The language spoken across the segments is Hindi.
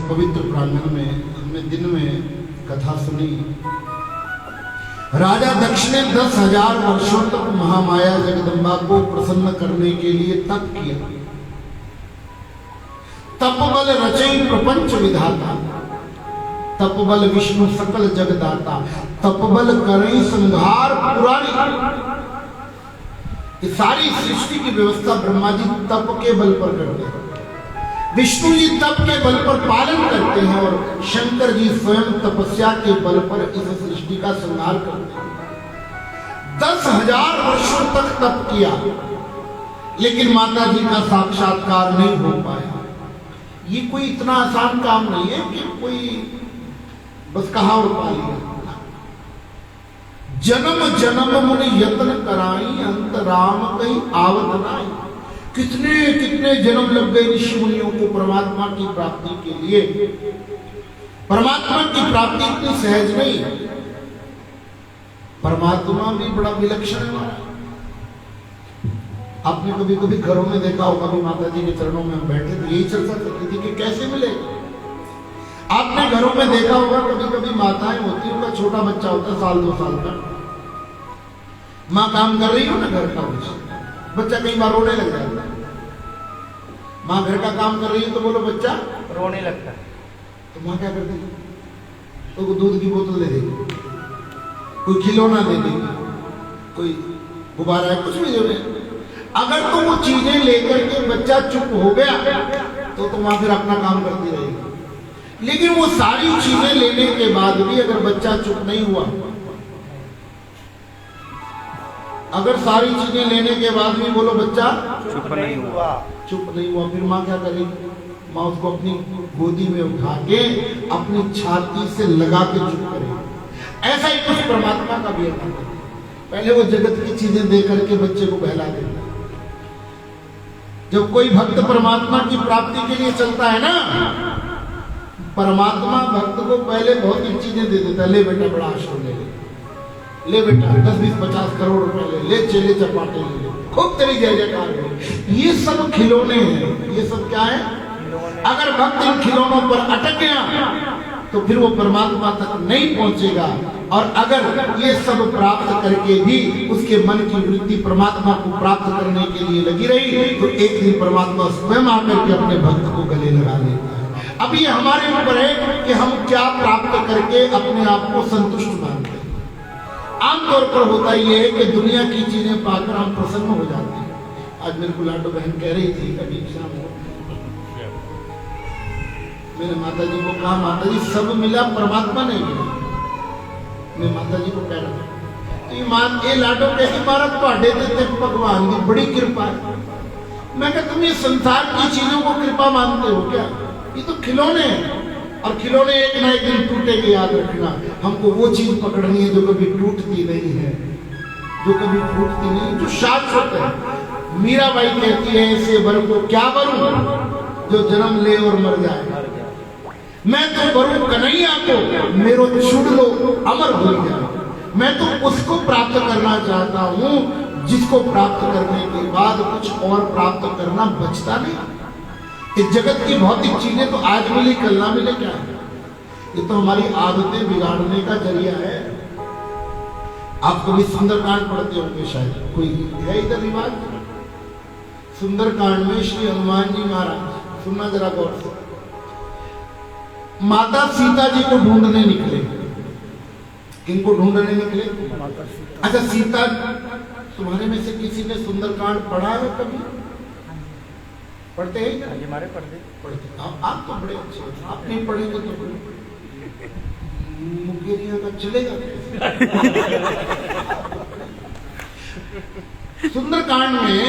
पवित्र प्रांगण में हमने दिन में कथा सुनी। राजा दक्ष ने 10,000 वर्षों तक महामाया जगदम्बा को प्रसन्न करने के लिए तप किया। तप बल रचई प्रपंच विधाता, तप बल विष्णु सकल जगदाता, तप बल करई संहार पुरारी। इस सारी सृष्टि की व्यवस्था ब्रह्मा जी तप के बल पर करते हैं, विष्णु जी तप के बल पर पालन करते हैं और शंकर जी स्वयं तपस्या के बल पर इस सृष्टि का संहार करते हैं। 10,000 वर्षों तक तप किया, लेकिन माता जी का साक्षात्कार नहीं हो पाया। ये कोई इतना आसान काम नहीं है कि कोई बस कहा और पा लिया। जन्म जन्म मुनि यत्न कराई, अंत राम कहीं आवत नाई। कितने कितने जन्म लग गए ऋषि मुनियों को परमात्मा की प्राप्ति के लिए। परमात्मा की प्राप्ति इतनी सहज नहीं। परमात्मा भी बड़ा विलक्षण है। आपने कभी कभी घरों में देखा होगा, कभी माता जी के चरणों में हम बैठे तो यही चर्चा करती थी कि कैसे मिलेगा। आपने घरों में देखा होगा, कभी कभी माताएं होती हैं, उनका छोटा बच्चा होता है 1-2 साल का, माँ काम कर रही हो ना घर का, बच्चा कई बार रोने लग जाता है। माँ घर का काम कर रही है तो बोलो बच्चा रोने लगता है, तो माँ क्या करती है? तो दूध की बोतल दे देगी, कोई खिलौना दे देगी, कोई गुब्बारा है, कुछ भी दे देगी। अगर तो वो चीजें लेकर के बच्चा चुप हो गया तो माँ फिर अपना काम करती रहेगी। लेकिन वो सारी चीजें लेने के बाद भी अगर बच्चा चुप नहीं हुआ, अगर सारी चीजें लेने के बाद भी बोलो बच्चा चुप नहीं हुआ, फिर माँ क्या करेगी? माँ उसको अपनी गोदी में उठा के अपनी छाती से लगा के चुप करेगी। ऐसा ही कुछ परमात्मा का भी है। पहले वो जगत की चीजें दे करके बच्चे को बहला देता। जब कोई भक्त परमात्मा की प्राप्ति के लिए चलता है ना, परमात्मा भक्त को पहले भौतिक चीजें दे देता है। ले बेटा बड़ा आश्रम ले बेटा 10-20-50 करोड़ रुपए ले चेले चपाटे ले, खूब तेरी जय जयकार है। ये सब खिलौने हैं। ये सब क्या है? अगर भक्त इन खिलौनों पर अटक गया तो फिर वो परमात्मा तक नहीं पहुंचेगा। और अगर ये सब प्राप्त करके भी उसके मन की वृत्ति परमात्मा को प्राप्त करने के लिए लगी रही तो एक दिन परमात्मा स्वयं आकर के अपने भक्त को गले लगा लेता है। अब ये हमारे ऊपर है कि हम क्या प्राप्त करके अपने आप को संतुष्ट मानते हैं। आमतौर पर होता ये है कि दुनिया की चीजें पाकर हम प्रसन्न हो जाते हैं। आज मेरे को लाडो बहन कह रही थी, कभी शाम को मैंने माता जी को कहा, माता जी सब मिला, परमात्मा नहीं मिला। मैं माता जी को कह रहा था, ये लाडो कहती महाराज ਤੁਹਾਡੇ ਤੇ भगवान की बड़ी कृपा है। मैं कहता तुम ये संसार की चीजों को कृपा मानते हो क्या? ये तो खिलौने हैं, और खिलौने एक ना एक दिन टूटेंगे, याद रखना। हमको वो चीज पकड़नी है जो कभी टूटती नहीं है, जो कभी फूटती नहीं, जो शाश्वत है। मीराबाई कहती है, ऐसे वर को क्या वरूं जो जन्म ले और मर जाए। मैं तो वरूं कन्हैया को, मेरो छुड़ लो अमर हो जाए। मैं तो उसको प्राप्त करना चाहता हूँ जिसको प्राप्त करने के बाद कुछ और प्राप्त करना बचता नहीं। इस जगत की भौतिक चीजें तो आज मिले कल ना मिले क्या है? ये तो हमारी आदतें बिगाड़ने का जरिया है। आप कभी सुंदरकांड पढ़ते होंगे, शायद कोई है इधर रिवाज। सुंदरकांड में श्री हनुमान जी महाराज, सुनना जरा गौर से, माता सीता जी को ढूंढने निकले। किनको ढूंढने निकले? अच्छा, सीता, तुम्हारे में से किसी ने सुंदरकांड पढ़ा है कभी? पढ़ते हैं? हमारे पढ़ते। आप तो बड़े अच्छे, आप नहीं पढ़ेंगे तो मुकेरिया का चलेगा। सुंदरकांड में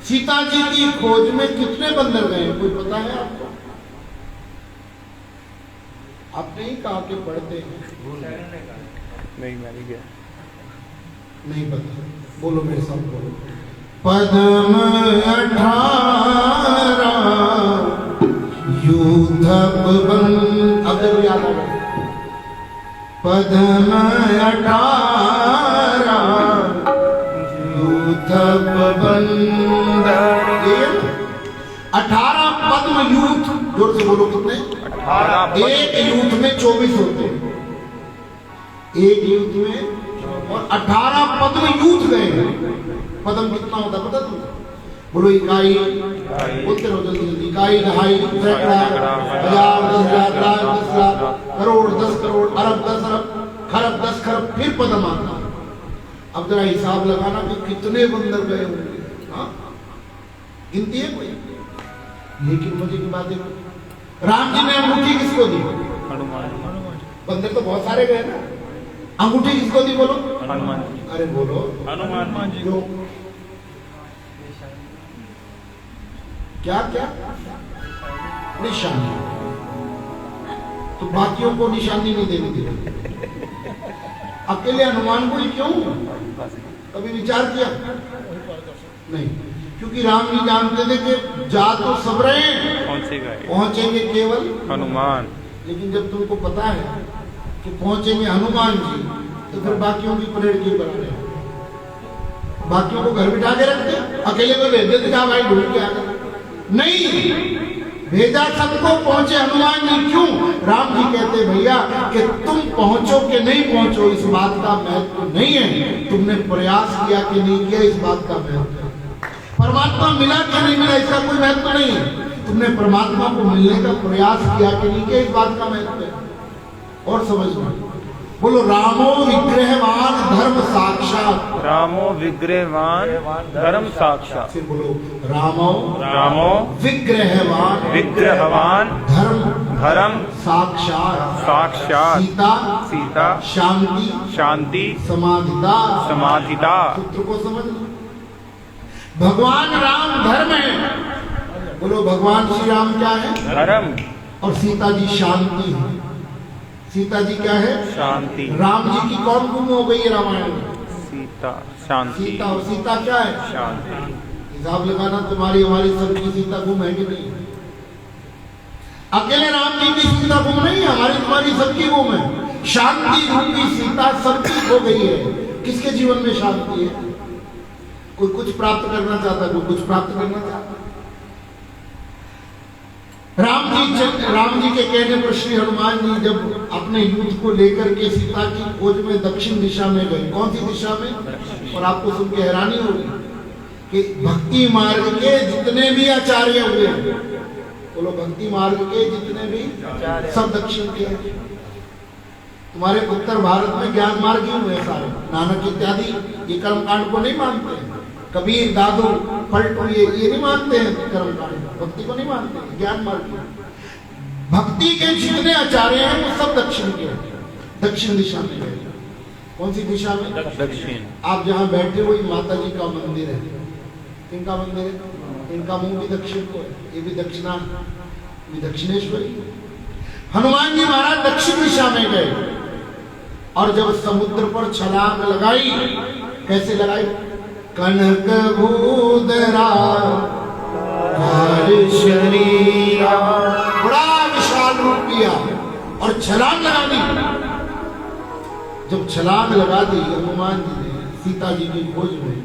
सीता जी की खोज में कितने बंदर गए, कोई पता है आपको? आपने ही कहा कि पढ़ते हैं। नहीं, मैं नहीं गया। नहीं पता, बोलो मेरे साथ, बोलो। पद्म 18 युद्धप बंद, अगर याद आ गया, पद्म 18 युद्धप बंदर, 18 पद्म यूथ जोर से बोलो कितने? 18 एक यूथ में 24 होते हैं, एक यूथ में, और 18 पद्म यूथ गए हैं। पद्म कितना होता पता तुमको? बोलो इकाई, बोलते रहो जल्दी जल्दी। इकाई, दहाई, सैकड़ा, हजार, 10,00,000, लाख, 10 लाख, करोड़, 10 करोड़, अरब, 10 अरब, खरब, 10 खरब, फिर पद्म आता। अब जरा हिसाब लगाना कि कितने बंदर गए होंगे। हाँ, गिनती है कोई? लेकिन मुझे की बात है, राम जी ने अंगूठी किसको दी? बंदर तो बहुत सारे गए ना, अंगूठी किसको दी बोलो? हनुमान। अरे बोलो हनुमान जी जो क्या क्या निशानी, तो बाकियों को निशानी नहीं देनी थी, अकेले हनुमान को ही क्यों? कभी विचार किया? नहीं, क्योंकि राम जी जानते थे कि जा तो सब रहे हैं, पहुंचेंगे केवल हनुमान। लेकिन जब तुमको पता है कि पहुंचेंगे हनुमान जी, तो फिर बाकियों की परेड क्यों करा रहे? बाकियों को घर बिठा के रखते, अकेले को भेज देते, जा भाई ढूंढ के आ गए। नहीं, भेजा सबको, पहुंचे हनुमान जी। क्यों? राम जी कहते भैया कि तुम पहुंचो कि नहीं पहुंचो इस बात का महत्व नहीं है, तुमने प्रयास किया कि नहीं किया इस बात का महत्व है। परमात्मा मिला कि नहीं मिला इसका कोई महत्व नहीं है, तुमने परमात्मा को मिलने का प्रयास किया कि नहीं किया इस बात का महत्व है। और समझना, बोलो रामो विग्रहवान धर्म साक्षात। रामो विग्रहवान धर्म साक्षात। फिर बोलो रामो रामो विग्रहवान विग्रहवान धर्म साक्षात। साक्षात। सीता सीता शांति शांति समाधिता। समाधिता। सूत्र को समझ लो, भगवान राम धर्म है, बोलो भगवान श्री राम क्या है? धर्म। और सीता जी शांति है। सीता जी क्या है? शांति। राम जी की कौन गुम हो गई है रामायण में? सीता शांति। सीता, और सीता क्या है? शांति। हिसाब लगाना, तुम्हारी हमारी सबकी सीता गुम है कि नहीं? अकेले राम जी की सीता गुम नहीं है, हमारी तुम्हारी सबकी गुम है। शांति रूपी सीता सबकी खो गई है। किसके जीवन में शांति है? कोई कुछ प्राप्त करना चाहता, कोई कुछ प्राप्त करना चाहता। राम जी के कहने पर श्री हनुमान जी जब अपने यूथ को लेकर के सीता की खोज में दक्षिण दिशा में गए। कौन सी दिशा में? और आपको सुन के हैरानी होगी कि भक्ति मार्ग के जितने भी आचार्य हुए, बोलो भक्ति मार्ग के जितने भी, सब दक्षिण के हैं। तुम्हारे उत्तर भारत में ज्ञान मार्ग ही हुए सारे, नानक इत्यादि ये कर्मकांड को नहीं मानते हैं। कबीर, दादू, पलटू ये नहीं मानते हैं कर्मकांड, भक्ति को नहीं मानते हैं, ज्ञान मार्ग। भक्ति के जितने आचार्य हैं वो सब दक्षिण के हैं, दक्षिण दिशा में गए। कौन सी दिशा में? दक्षिण। आप जहाँ बैठे हो माता जी का मंदिर है। इनका मंदिर है, इनका मुंह भी दक्षिण को है, ये भी दक्षिणा, ये दक्षिणेश्वरी। हनुमान जी महाराज दक्षिण दिशा में गए और जब समुद्र पर छलांग लगाई, कैसे लगाई? कनक भूधरा शरीरा, बड़ा विशाल रूप लिया और छलांग लगा दी। जब छलांग लगा दी हनुमान जी ने सीता जी की खोज में,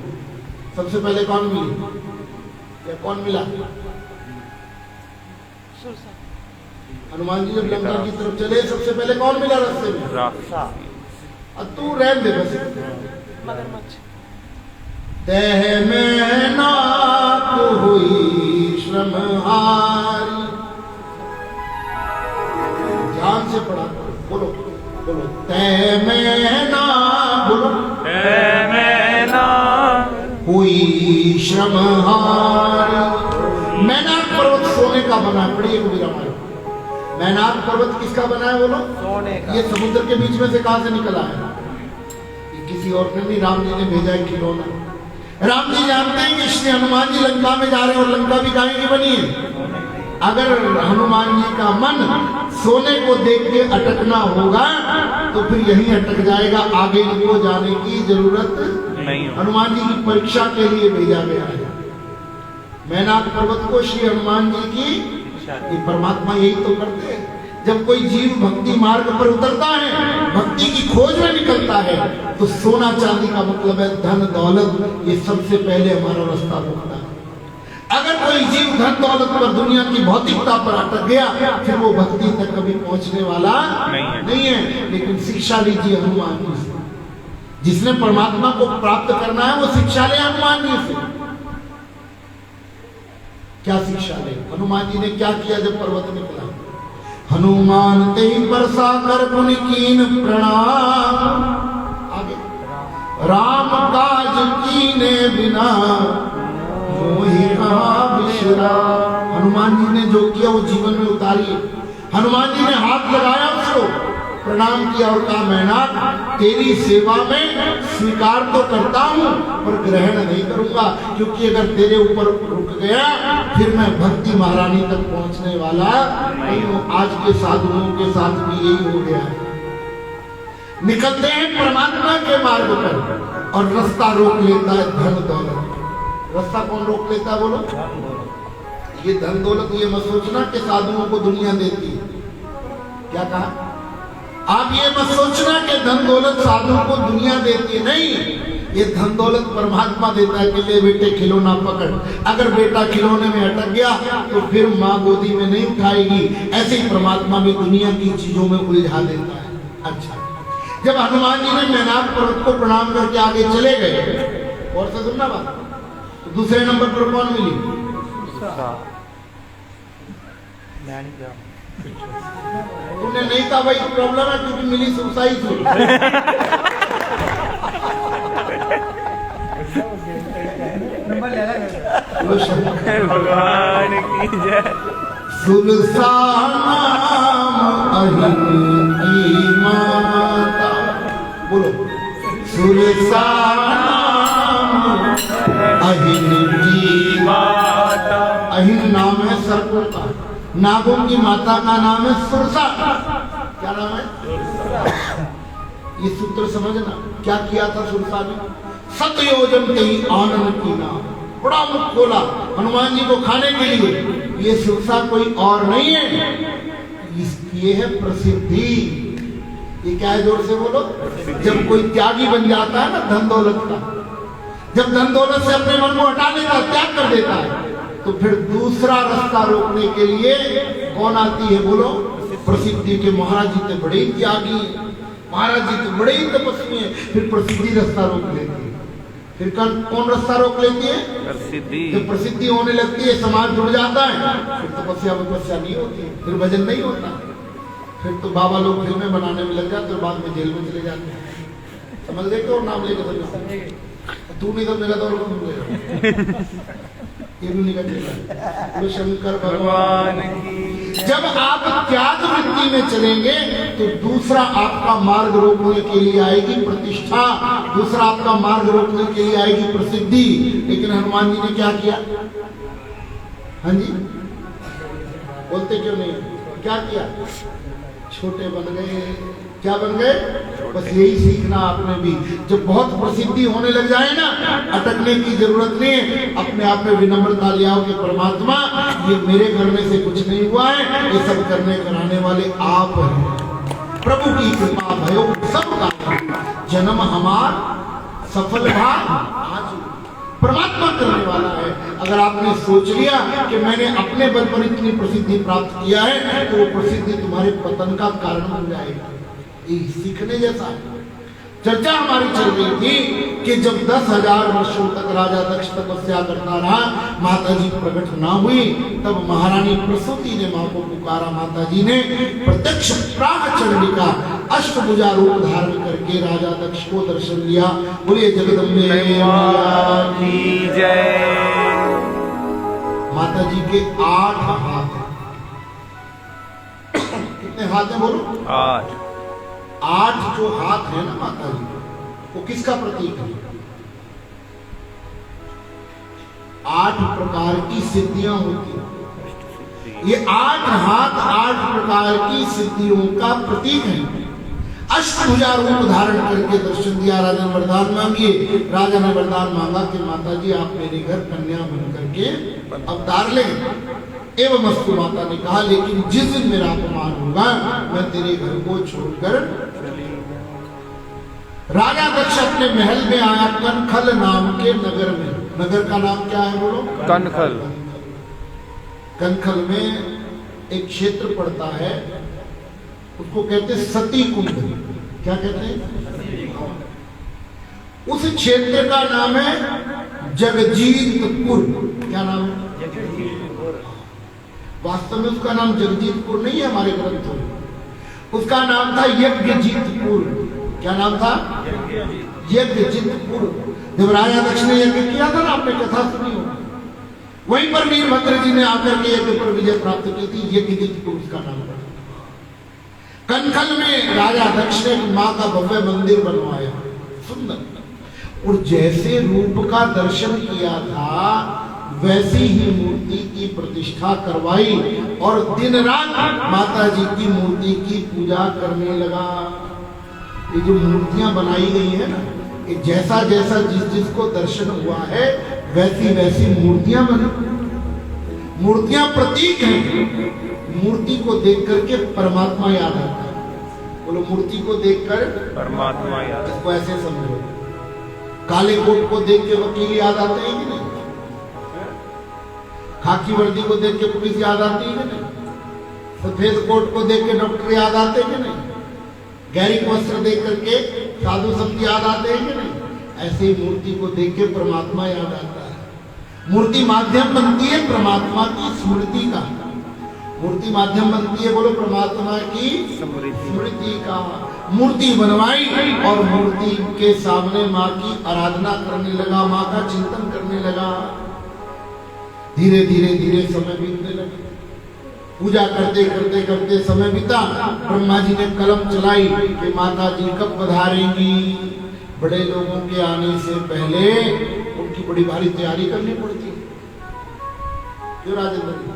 सबसे पहले कौन मिली? या कौन मिला? हनुमान जी जब लंका की तरफ चले, सबसे पहले कौन मिला रास्ते में? अब तू रहने दे बस। देह में नाक हुई श्रमहारी, ध्यान से पढ़ा, बोलो बोलो। तह में ना, बोलो तह में ना हुई श्रमहारी। मैनाक पर्वत सोने का बना है, पढ़िए कबीर रामायण। मैनाक पर्वत किसका बना है बोलो? सोने का। ये समुद्र के बीच में से कहां से निकला है? ये किसी और ने नहीं, राम जी ने भेजा है खिलौना। राम जी जानते हैं कि श्री हनुमान जी लंका में जा रहे हैं और लंका भी काहे की बनी है? अगर हनुमान जी का मन सोने को देख के अटकना होगा तो फिर यहीं अटक जाएगा, आगे इनको जाने की जरूरत नहीं। हनुमान जी की परीक्षा के लिए भेजा गया है। मैनाक पर्वत को श्री हनुमान जी की, ये परमात्मा यही तो करते हैं। जब कोई जीव भक्ति मार्ग पर उतरता है, भक्ति की खोज में निकलता है, तो सोना चांदी का मतलब है धन दौलत, ये सबसे पहले हमारा रास्ता रोकता है। अगर कोई जीव धन दौलत पर, दुनिया की भौतिकता पर अटक गया, फिर वो भक्ति तक कभी पहुंचने वाला नहीं है। लेकिन शिक्षा लीजिए हनुमान जी से। जिसने परमात्मा को प्राप्त करना है वो शिक्षा ले हनुमान जी से। क्या शिक्षा ले? हनुमान जी ने क्या किया जब पर्वत निकला? हनुमान ते बरसा कर पुनि कीन प्रणाम। आगे राम काज कीने बिना मोहि कहाँ विश्राम। हनुमान जी ने जो किया वो जीवन में उतारिए। हनुमान जी ने हाथ लगाया, उसको प्रणाम किया और कहा मैनाक तेरी सेवा में स्वीकार तो करता हूं पर ग्रहण नहीं करूंगा, क्योंकि अगर तेरे ऊपर रुक गया फिर मैं भक्ति महारानी तक पहुंचने वाला नहीं हूं। आज के साधुओं के साथ भी यही हो गया। निकलते हैं परमात्मा के मार्ग पर और रास्ता रोक लेता है धन दौलत। रास्ता कौन रोक लेता है बोलो? ये धन दौलत। ये मत सोचना कि साधुओं को दुनिया देती है। क्या कहा? आप ये मत सोचना कि धन दौलत साधु को दुनिया देती है। नहीं, ये धन दौलत परमात्मा देता है कि ले बेटे खिलौना पकड़। अगर बेटा खिलौने में अटक गया तो फिर माँ गोदी में नहीं उठाएगी। ऐसे ही परमात्मा भी दुनिया की चीजों में उलझा देता है। अच्छा, जब हनुमान जी ने मैनाक पर्वत को प्रणाम करके आगे चले गए, और से सुनना बात, तो दूसरे नंबर पर कौन मिली? तुमने नहीं कहा भाई प्रॉब्लम है, क्योंकि मिली सुरसाई थी। भगवान की जय। सुरसा नाम अहिन की माता। बोलो सुरसा नाम अहिन की माता। अहिन नाम है सर्पों का, नागों की माता का नाम है सुरसा। क्या नाम है? ये सूत्र समझना। क्या किया था सुरसा ने? सतयोजन कहीं आनंद की नाम, बड़ा मुख खोला हनुमान जी को खाने के लिए। ये सुरसा कोई और नहीं है, ये है प्रसिद्धि। ये क्या है? जोर से बोलो। जब कोई त्यागी बन जाता है ना धन दौलत का, जब धन दौलत से अपने मन को हटा देता है, त्याग कर देता है, तो फिर दूसरा रास्ता रोकने के लिए कौन आती है बोलो? प्रसिद्धि के महाराज जी तो बड़े ही त्यागी, महाराज जी तो बड़े ही तपस्वी हैं। फिर प्रसिद्धि रास्ता रोक लेती है। फिर कौन रास्ता रोक लेती है? प्रसिद्धि। जब प्रसिद्धि होने लगती है, समाज जुड़ जाता है, फिर तपस्या वपस्या नहीं होती, फिर भजन नहीं होता, फिर तो बाबा लोग फिल्में बनाने में लग जाते और बाद में जेल में चले जाते हैं। समझ लेते और नाम लेके समझ। तू नहीं समझेगा तो और कौन समझेगा? ये भी नहीं करेगा। तो शंकर भगवान की। जब आप त्याग वृत्ति में चलेंगे तो दूसरा आपका मार्ग रोकने के लिए आएगी प्रतिष्ठा, दूसरा आपका मार्ग रोकने के लिए आएगी प्रसिद्धि। लेकिन हनुमान जी ने क्या किया? हाँ जी, बोलते क्यों नहीं? क्या किया? छोटे बन गए। क्या बन गए? बस यही सीखना आपने भी। जब बहुत प्रसिद्धि होने लग जाए ना, अटकने की जरूरत नहीं है। अपने आप में विनम्रता ले आओ कि परमात्मा ये मेरे करने से कुछ नहीं हुआ है, ये सब करने कराने वाले आप हैं। प्रभु की कृपा भयो सब का, जन्म हमार सफल भाग आज परमात्मा करने वाला है। अगर आपने सोच लिया कि मैंने अपने बल पर इतनी प्रसिद्धि प्राप्त किया है, तो वो प्रसिद्धि तुम्हारे पतन का कारण बन जाएगा। ये सीखने जैसा है। चर्चा हमारी चल रही थी कि जब 10,000 वर्षों तक राजा दक्ष तपस्या करता रहा, माता जी प्रकट ना हुई, तब महारानी प्रसूति ने मां को पुकारा। माता जी ने प्रत्यक्ष प्राग चंडिका अष्टभुजा रूप धारण करके राजा दक्ष को दर्शन दिया। बोलिए जगदम्बे मैया की जय। माता जी के 8 हाथ हैं। कितने हाथ हैं बोलो? 8। 8 जो हाथ है ना माता जी, वो किसका प्रतीक है? 8 प्रकार की सिद्धियां होती हैं। ये 8 हाथ 8 प्रकार की सिद्धियों का प्रतीक है। अष्टभुजा रूप धारण करके दर्शन दिया। राजा ने वरदान मांगिए। राजा ने वरदान मांगा कि माता जी आप मेरे घर कन्या बन करके अवतार लें। एवं अस्तु माता ने कहा, लेकिन जिस दिन मेरा अपमान होगा मैं तेरे घर को छोड़कर। राजा दक्ष अपने महल में आया कनखल नाम के नगर में। नगर का नाम क्या है बोलो? कनखल। कनखल में एक क्षेत्र पड़ता है, उसको कहते हैं सती कुंड। क्या कहते हैं? उस क्षेत्र का नाम है जगजीतपुर। क्या नाम है? वास्तव में उसका नाम जगजीतपुर नहीं है हमारे ग्रंथों में, उसका नाम था यज्ञजीतपुर। क्या नाम था? यज्ञजीतपुर। जब राजा दक्ष ने यज्ञ किया था ना, आपने कथा सुनी हो, वहीं पर वीरभद्र जी ने आकर के यज्ञ पर विजय प्राप्त की थी। यज्ञजीतपुर उसका नाम पड़ा। कनखल में राजा दक्ष ने मां का भव्य मंदिर बनवाया, सुंदर, और जैसे रूप का दर्शन किया था वैसी ही मूर्ति की प्रतिष्ठा करवाई और दिन रात माता जी की मूर्ति की पूजा करने लगा। ये जो मूर्तियां बनाई गई है ना, ये जैसा जैसा जिस जिसको दर्शन हुआ है वैसी वैसी मूर्तियां बनी। मूर्तियां प्रतीक हैं। मूर्ति को देख करके परमात्मा याद आता है। बोलो, मूर्ति को देखकर परमात्मा याद। इसको ऐसे समझो, काले कोट को देख के वकील याद आते हैं कि नहीं? खाकी वर्दी को देख के पुलिस याद आती है कि नहीं? सफेद कोट को देख के डॉक्टर याद आते हैं कि नहीं? गहरी वस्त्र देख करके साधु संत याद आते हैं कि नहीं? ऐसे ही मूर्ति को देख के परमात्मा याद आता है। मूर्ति माध्यम बनती है परमात्मा की स्मृति का। मूर्ति माध्यम बनती है, बोलो, परमात्मा की स्मृति का। मूर्ति बनवाई और मूर्ति के सामने माँ की आराधना करने लगा, माँ का चिंतन करने लगा। धीरे धीरे धीरे समय बीतने लगे। पूजा करते करते करते समय बीता। ब्रह्मा जी ने कलम चलाई कि माता जी कब पधारेंगी। बड़े लोगों के आने से पहले उनकी बड़ी भारी तैयारी करनी पड़ती है। क्यों राजेंद्र जी?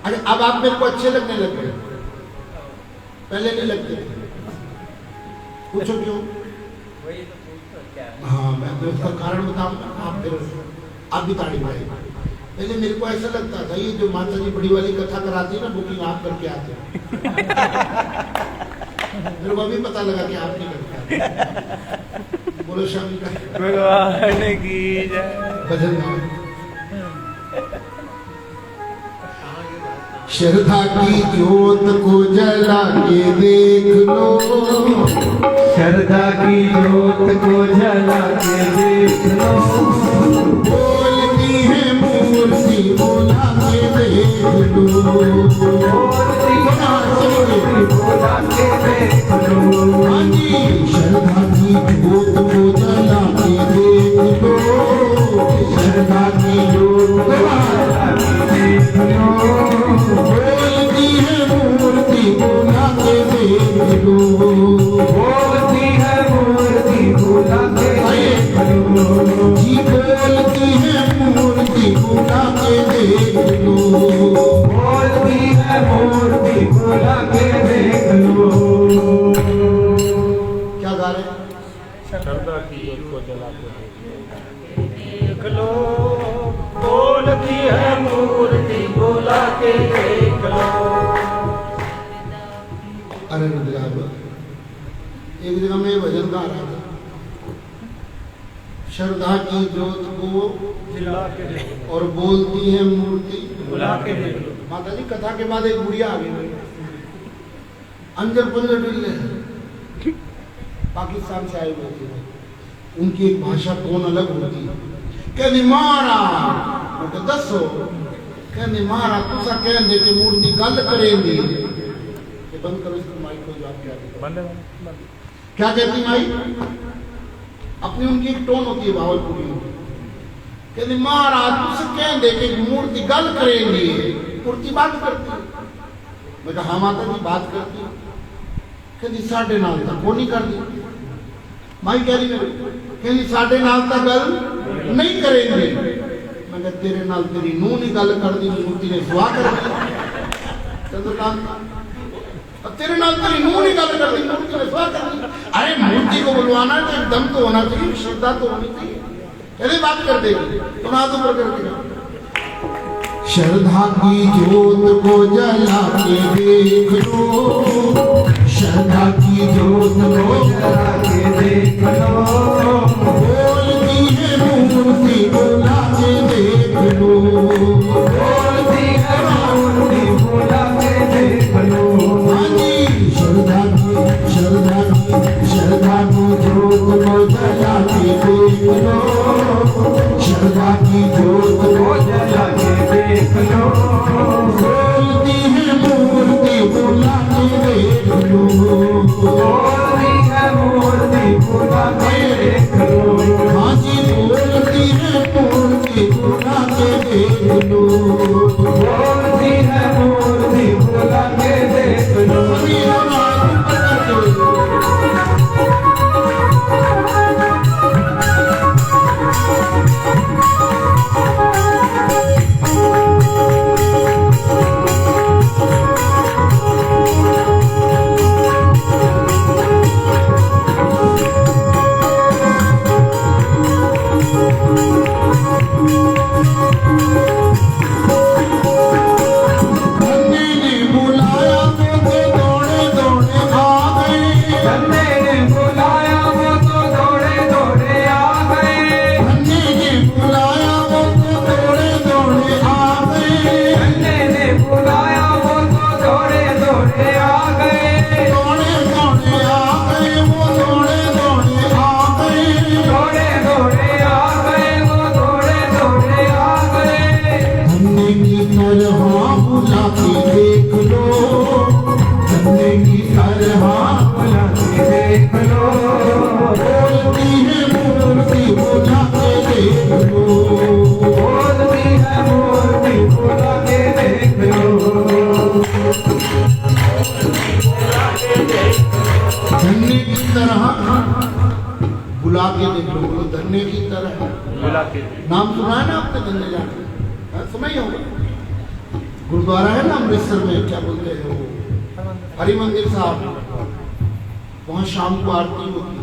अरे अब आप मेरे को अच्छे लगने लग गए, पहले नहीं लगते थे। पूछो क्यों? हाँ, मैं तो उसका कारण बताऊंगा, आप फिर आप भी ताड़ी मारेंगे। पहले मेरे को ऐसा लगता था ये जो माता जी बड़ी वाली कथा कराती है ना, बुकिंग आप करके आते हैं। मेरे को अभी पता लगा कि आप नहीं करते। बोलो शंकर भगवान की जय। भजन गाओ। श्रद्धा की ज्योत को जला के देख लो, श्रद्धा की ज्योत को जला के देख लो। बोलती है मूर्ति बोला के देख लो, मूर्ति बोला के देख लो। हाँ जी, श्रद्धा की ज्योत को जला के देख लो, श्रद्धा की ज्योत को जला के देख लो। बोलती है मूर्ति बोला के देख लो, बोलती है मूर्ति बोला के देख लो। जी बोलती है मूर्ति बोला के देख लो, बोलती है मूर्ति बोला के देख लो। क्या गा रहे हैं? श्रद्धा की ज्योत को जला के देख लो, बोलती है मूर्ति बोला के देख लो। अरे रुद्राब, एक जगह में भजन गा रहा था, श्रद्धा की ज्योत को जला के देखो और बोलती है मूर्ति बुला के देख लो। माता जी कथा के बाद एक बुढ़िया आ गई, अंजर पंजर डिल्ले, पाकिस्तान से आई हुई थी। उनकी एक भाषा टोन अलग होती है। कहनी मारा तो दसो, कहनी मारा तुसा कहने कि मूर्ति गल करेंगी। ये बंद करो इसको, माइक को, जो आप क्या क्या कहती माई? अपनी उनकी एक टोन होती है भावलपुरी। कहती महाराज तुझसे कह दे कि मूर्ति गल करेंगी, मूर्ति बात करती। मैं कहा हाँ माता जी बात करती। कहती साढ़े नाल तक वो नहीं कर दी। माई कह रही मेरे, कहती साढ़े नाल तक गल नहीं करेंगे। मैं कहा तेरे नाल तेरी नूह नहीं गल कर दी, मूर्ति ने सुहा कर दी। चंद्रकांत तेरे नाल तेरी नूह नहीं गल कर दी, मूर्ति ने सुहा कर दी। अरे मूर्ति को बुलवाना तो एक दम तो होना चाहिए, श्रद्धा तो होनी चाहिए। यदि बात कर देगी तो हाथ ऊपर कर देगा। श्रद्धा की ज्योत को जला के देख लो, श्रद्धा की ज्योत को जला के देख लो। बोलती है मूर्ति बोला के देख लो, बोलती है दौड़े आ गए, दौड़े दौड़े आ गए, वो दौड़े दौड़े आ गए, दौड़े दौड़े आ गए, वो दौड़े दौड़े आ गए। धन्य की तरह बुला के देख लो, धन्य की तरह बुला के देख लो, बोलती है मूर्ति बुला के देख लो, बोलती है मूर्ति बुला के देख लो। धन्य की तरह बुला के देख लो, बोलो धन्य की तरह। बुला के नाम सुना है ना आपने धन्य जाके? हाँ, सुना ही होगा। गुरुद्वारा है ना अमृतसर में, क्या बोलते हैं वो, हरि मंदिर साहब, वहां शाम को आरती होती है।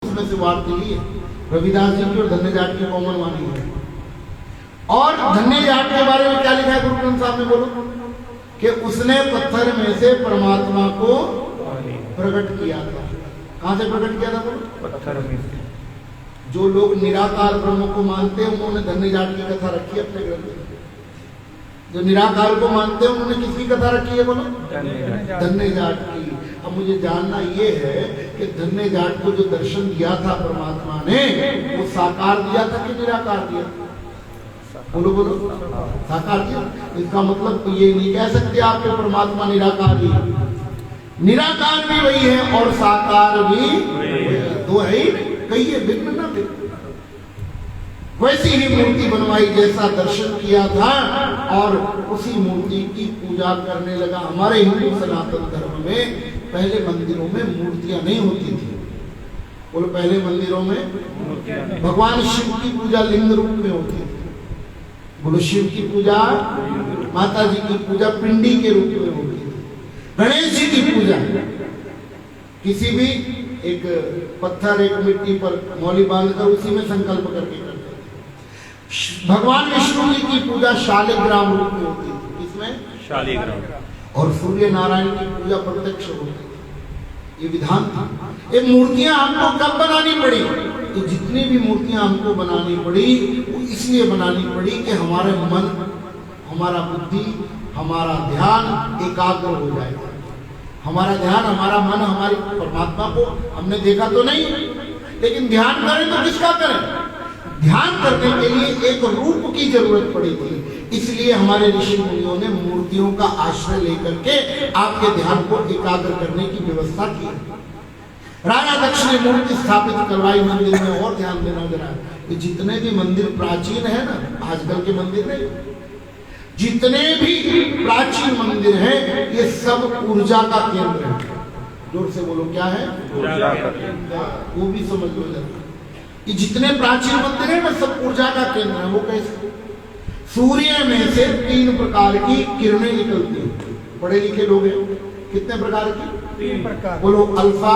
उसमें से वार्ता ली है रविदास जी की और धन्य जाट की कॉमन वाणी है। और धन्य जाट के बारे में क्या लिखा है गुरु ग्रंथ साहब में, बोलो कि उसने पत्थर में से परमात्मा को प्रकट किया था। कहां से प्रकट किया था बोलो? पत्थर में से। जो लोग निराकार ब्रह्म को मानते हैं उन्होंने धन्य जाट की कथा रखी है अपने ग्रंथ में। जो निराकार को मानते हैं उन्होंने किसकी कथा रखी है बोलो? धन्य जाट की। अब मुझे जानना ये है कि धन्य जाट को जो दर्शन दिया था परमात्मा ने, वो साकार दिया था कि निराकार दिया था? बोलो बोलो, साकार दिया। इसका मतलब तो ये नहीं कह सकते आपके परमात्मा निराकार ही, निराकार भी वही है और साकार भी दो है ही, कहिए भिन्न ना भिन्न। वैसी ही मूर्ति बनवाई जैसा दर्शन किया था और उसी मूर्ति की पूजा करने लगा। हमारे हिंदू सनातन धर्म में पहले मंदिरों में मूर्तियां नहीं होती थी। बोलो, पहले मंदिरों में भगवान शिव की पूजा लिंग रूप में होती थी। बोलो, शिव की पूजा, माता जी की पूजा पिंडी के रूप में होती थी। गणेश जी की पूजा किसी भी एक पत्थर, एक मिट्टी पर मौली बांधकर उसी में संकल्प करके करते थे। भगवान विष्णु जी की पूजा शालिग्राम रूप में होती थी। इसमें शालिग्राम। और सूर्य नारायण की पूजा प्रत्यक्ष होती थी। ये विधान था। ये मूर्तियां हमको कब बनानी पड़ी? तो जितनी भी मूर्तियां हमको बनानी पड़ी वो इसलिए बनानी पड़ी कि हमारे मन, हमारा बुद्धि, हमारा ध्यान एकाग्र हो जाए। हमारा ध्यान, हमारा मन, हमारी परमात्मा को हमने देखा तो नहीं, लेकिन ध्यान करें तो किसका करें? ध्यान करने के लिए एक रूप की जरूरत पड़ी थी। इसलिए हमारे ऋषि मुनियों ने मूर्तियों का आश्रय लेकर के आपके ध्यान को एकाग्र करने की व्यवस्था की। राजा दक्ष ने मूर्ति स्थापित करवाई मंदिर में। और ध्यान देना जरा, कि जितने भी मंदिर प्राचीन है ना, आजकल के मंदिर नहीं, जितने भी प्राचीन मंदिर हैं ये सब ऊर्जा का केंद्र है। जोर से बोलो, क्या है? वो भी समझ लो जरा। ये जितने प्राचीन मंदिर है ना, सब ऊर्जा का केंद्र है। वो कैसे? सूर्य में से 3 प्रकार की किरणें निकलती हैं। पढ़े लिखे लोग हैं, कितने प्रकार की? 3 प्रकार। बोलो, अल्फा,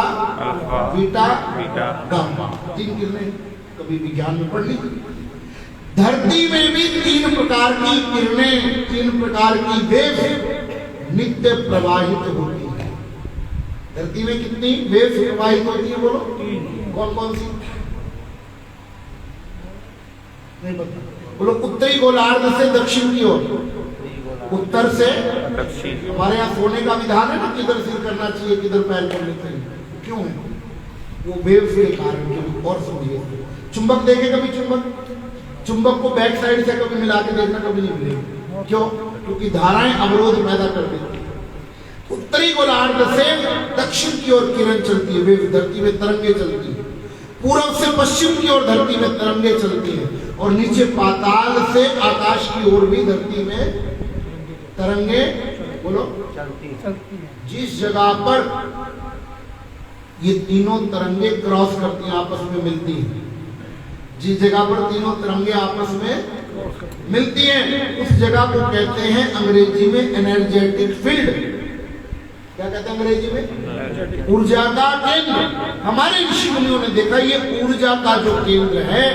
बीटा, बीटा, गामा। 3 किरणें कभी विज्ञान में पढ़ ली। धरती में भी 3 प्रकार की किरणें, 3 प्रकार की वेव नित्य प्रवाहित होती है। धरती में कितनी वेव प्रवाहित होती है बोलो? कौन कौन सी? नहीं पता। बोलो, उत्तरी गोलार्ध से दक्षिण की ओर, उत्तर से दक्षिण। हमारे यहाँ सोने का विधान है ना, किधर सिर करना चाहिए, किधर पैर करने चाहिए। क्यों है? वो वेव्स के कारण। और सुनिए, चुंबक देखे कभी? चुंबक को बैक साइड से कभी मिला के देखना, कभी नहीं मिलेगा। क्यों? क्योंकि धाराएं अवरोध पैदा कर देती है। उत्तरी गोलार्ध से दक्षिण की ओर किरण चलती है, वेव धरती में तरंगे चलती है। पूर्व से पश्चिम की ओर धरती में तरंगे चलती है। और नीचे पाताल से आकाश की ओर भी धरती में तरंगे, बोलो, चलती है। जिस जगह पर ये तीनों तरंगे क्रॉस करती हैं, आपस में मिलती हैं, जिस जगह पर तीनों तरंगे आपस में मिलती हैं, उस जगह को कहते हैं अंग्रेजी में एनर्जेटिक फील्ड। क्या कहते हैं अंग्रेजी में? ऊर्जा का केंद्र। हमारे ऋषि मुनियों ने देखा ये ऊर्जा का जो केंद्र है,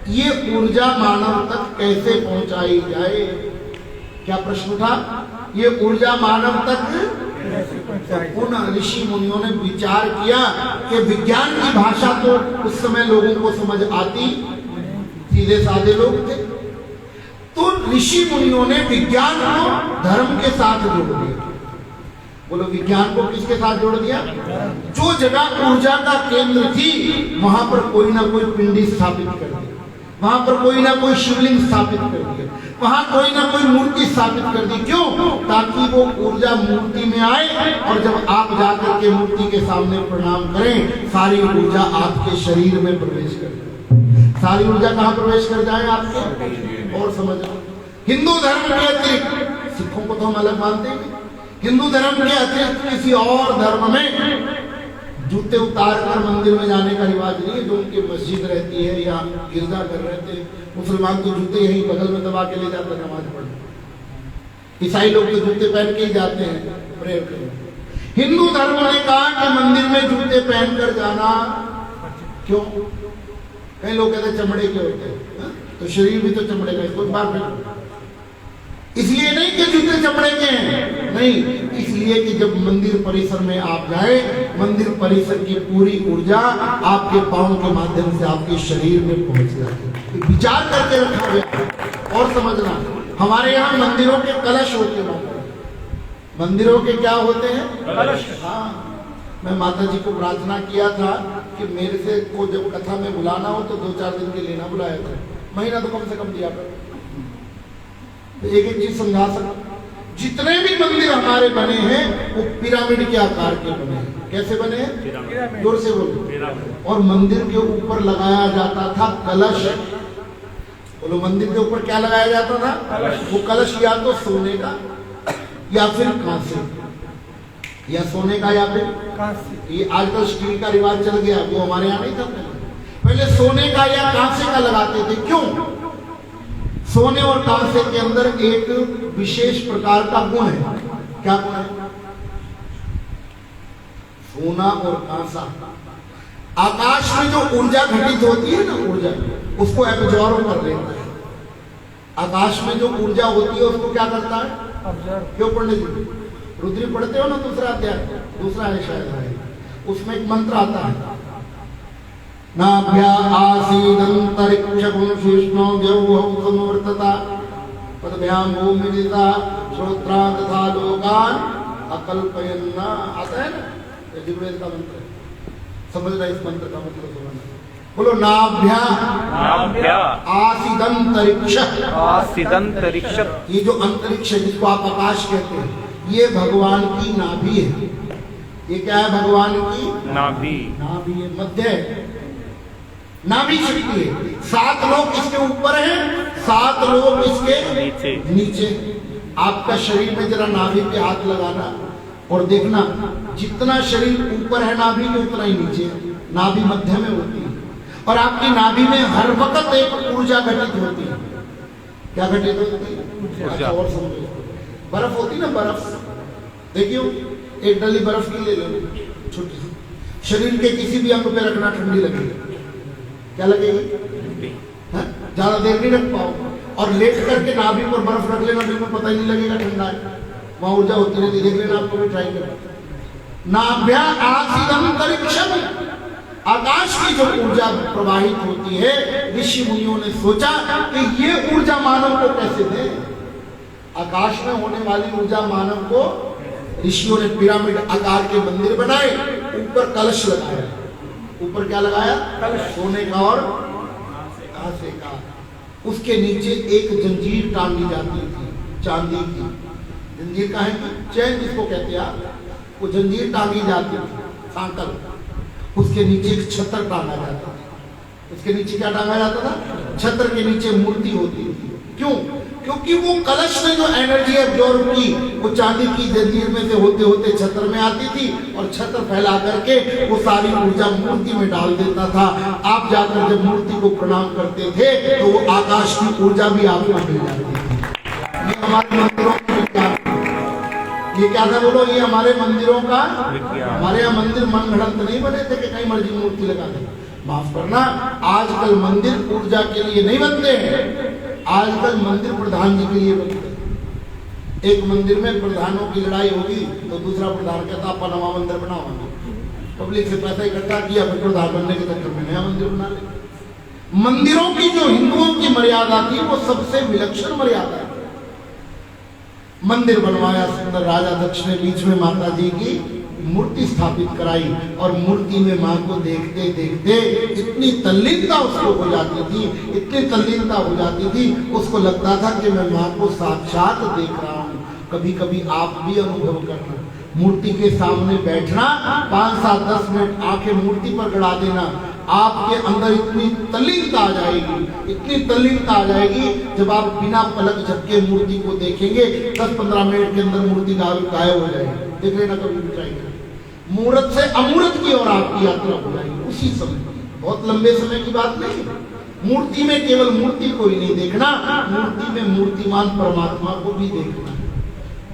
ये ऊर्जा मानव तक कैसे पहुंचाई जाए? क्या प्रश्न था? ये ऊर्जा मानव तक पुनः ऋषि मुनियों ने विचार किया कि विज्ञान की भाषा तो उस समय लोगों को समझ आती, सीधे साधे लोग थे, तो ऋषि मुनियों ने विज्ञान को धर्म के साथ जोड़ दिया। बोलो विज्ञान को किसके साथ जोड़ दिया? जो जगह ऊर्जा का केंद्र थी वहां पर कोई ना कोई पिंडी स्थापित कर दी, वहां पर कोई ना कोई शिवलिंग स्थापित कर दिया, वहां कोई ना कोई मूर्ति स्थापित कर दी। क्यों? ताकि वो ऊर्जा मूर्ति में आए और जब आप जाकर के मूर्ति के सामने प्रणाम करें, सारी ऊर्जा आपके शरीर में प्रवेश कर जाए। सारी ऊर्जा कहाँ प्रवेश कर जाए? आपके। और समझ, हिंदू धर्म के अतिरिक्त, सिखों को तो हम अलग मानते हैं, हिंदू धर्म के अतिरिक्त किसी और धर्म में जूते उतार कर मंदिर में जाने का रिवाज नहीं है। जो उनकी मस्जिद रहती है या गिरजाघर रहते हैं, मुसलमान तो जूते यहीं बगल में दबा के ले जाते हैं नमाज पढ़ने। ईसाई लोग तो जूते पहन के ही जाते हैं प्रेयर करने। हिंदू धर्म ने कहा कि मंदिर में जूते पहनकर जाना क्यों? कई लोग कहते हैं चमड़े के होते हैं, तो शरीर भी तो चमड़े का, इसको बार फिर इसलिए नहीं कि जूते चमड़े के हैं, नहीं, इसलिए कि जब मंदिर परिसर में आप जाए, मंदिर परिसर की पूरी ऊर्जा आपके पांव के माध्यम से आपके शरीर में पहुंच जाती है। विचार करके रखा गया। और समझना, हमारे यहाँ मंदिरों के कलश होते हैं। मंदिरों के क्या होते हैं? कलश। हाँ, मैं माता जी को प्रार्थना किया था कि मेरे से को जब कथा में बुलाना हो तो 2-4 दिन के लिए ना बुलाया था, महीना तो कम से कम दिया कर। तो एक एक चीज समझा सकता, जितने भी मंदिर हमारे बने हैं वो पिरामिड के आकार के बने हैं। कैसे बने हैं? जोर से बोलो। और मंदिर के ऊपर लगाया जाता था कलश। बोलो, मंदिर के ऊपर क्या लगाया जाता था? वो कलश या तो सोने का या फिर कांसे, या सोने का या फिर कांसे। ये आजकल स्टील का रिवाज चल गया, वो हमारे यहाँ नहीं था। पहले सोने का या कांसे का लगाते थे। क्यों? सोने और कांसे के अंदर एक विशेष प्रकार का गुण है। क्या गुण है? सोना और कांसा, आकाश में जो ऊर्जा घटित होती है ना, ऊर्जा उसको एब्जॉर्ब कर लेता है। आकाश में जो ऊर्जा होती है उसको क्या करता है? क्यों पंडित जी? रुद्री पढ़ते हो ना, दूसरा अध्याय, दूसरा है शायद, उसमें एक मंत्र आता है, नाभ्या आसीदंतरिक्षं विष्णु द्यौः समवर्तता पदभ्यां भूमिदिता श्रोत्रान् तथा लोकान् अकल्पयन्। आता है ना, ऋग्वेद का मंत्र। समझना इस मंत्र का मतलब समझना। बोलो, नाभ्या आसीदंतरिक्ष। ये जो अंतरिक्ष है जिसको आप आकाश कहते हैं, ये भगवान की नाभि है। ये क्या है? भगवान की नाभि। नाभि है, मध्य है, नाभि शक्ति है। 7 लोग इसके ऊपर हैं, 7 लोग इसके नीचे। आपका शरीर में जरा नाभि पे हाथ लगाना और देखना, जितना शरीर ऊपर है नाभि के उतना ही नीचे है। नाभि मध्य में होती है और आपकी नाभि में हर वक्त एक ऊर्जा घटित होती है। क्या घटित होती है? अच्छा, और समझो, बर्फ होती ना, बर्फ देखियो, एक डली बर्फ की ले लो, छोटी सी, शरीर के किसी भी अंग पे रखना, ठंडी लगेगी। क्या लगेगी? ज्यादा देर नहीं रख पाओ। और लेट करके नाभि पर बर्फ रख लेना, बिल्कुल पता ही नहीं लगेगा ठंडा है, वहां ऊर्जा होती रहती। देख लेना, आपको भी ट्राई करना। नाभ्या आसीदंतरिक्षं, आकाश की जो ऊर्जा प्रवाहित होती है, ऋषि मुनियों ने सोचा कि ये ऊर्जा मानव को कैसे दे। आकाश में होने वाली ऊर्जा मानव को ऋषियों ने पिरामिड आकार के मंदिर बनाए, ऊपर कलश लगाया। ऊपर क्या लगाया? कलश, सोने का और कांसे का। उसके नीचे एक जंजीर टांगी जाती थी, चांदी की जंजीर का है, चैन जिसको कहते हैं, वो जंजीर टांगी जाती थी, सांकल। उसके नीचे एक छत्र टांगा जाता था। उसके नीचे क्या टांगा जाता था? छत्र के नीचे मूर्ति होती थी। क्यों? क्योंकि वो कलश ने जो एनर्जी एब्जॉर्ब की, वो चांदी की जंजीर में से होते होते छत्र में आती थी और छत्र फैला करके वो सारी ऊर्जा मूर्ति में डाल देता था। आप जाकर जब मूर्ति को प्रणाम करते थे तो वो आकाश की ऊर्जा भी आपको मिल जाती थी। ये हमारे मंदिरों का, ये क्या था? बोलो, ये हमारे मंदिरों का। हमारे यहाँ मंदिर मन घड़ंत नहीं बने थे कि कहीं मर्जी मूर्ति लगा दे। माफ करना, आजकल मंदिर ऊर्जा के लिए नहीं बनते हैं, आजकल मंदिर प्रधान जी के लिए बनते हैं। एक मंदिर में प्रधानों की लड़ाई होगी तो दूसरा प्रधान कहता अपन नवा मंदिर बनाओगे, पब्लिक से पैसा इकट्ठा किया, फिर प्रधान बनने के चक्कर में नया मंदिर बना ले। मंदिरों की जो हिंदुओं की मर्यादा थी वो सबसे विलक्षण मर्यादा है। मंदिर बनवाया सुंदर, राजा दक्ष ने बीच में माता जी की मूर्ति स्थापित कराई और मूर्ति में मां को देखते देखते इतनी तल्लीनता उसको हो जाती थी, इतनी तल्लीनता हो जाती थी, उसको लगता था कि मैं मां को साक्षात देख रहा हूं। कभी कभी आप भी अनुभव करना, मूर्ति के सामने बैठना, 5, 7, 10 मिनट आंखें मूर्ति पर गड़ा देना, आपके अंदर इतनी तल्लीनता आ जाएगी, इतनी तल्लीनता आ जाएगी, जब आप बिना पलक झपके मूर्ति को देखेंगे 10-15 मिनट के अंदर मूर्ति गायब हो जाएगी। देख लेना, कभी भी ट्राई करें। मूर्त से अमूर्त की ओर आपकी यात्रा हो जाएगी उसी समय, बहुत लंबे समय की बात नहीं। मूर्ति में केवल मूर्ति को ही नहीं देखना, मूर्ति में मूर्तिमान परमात्मा को भी देखना,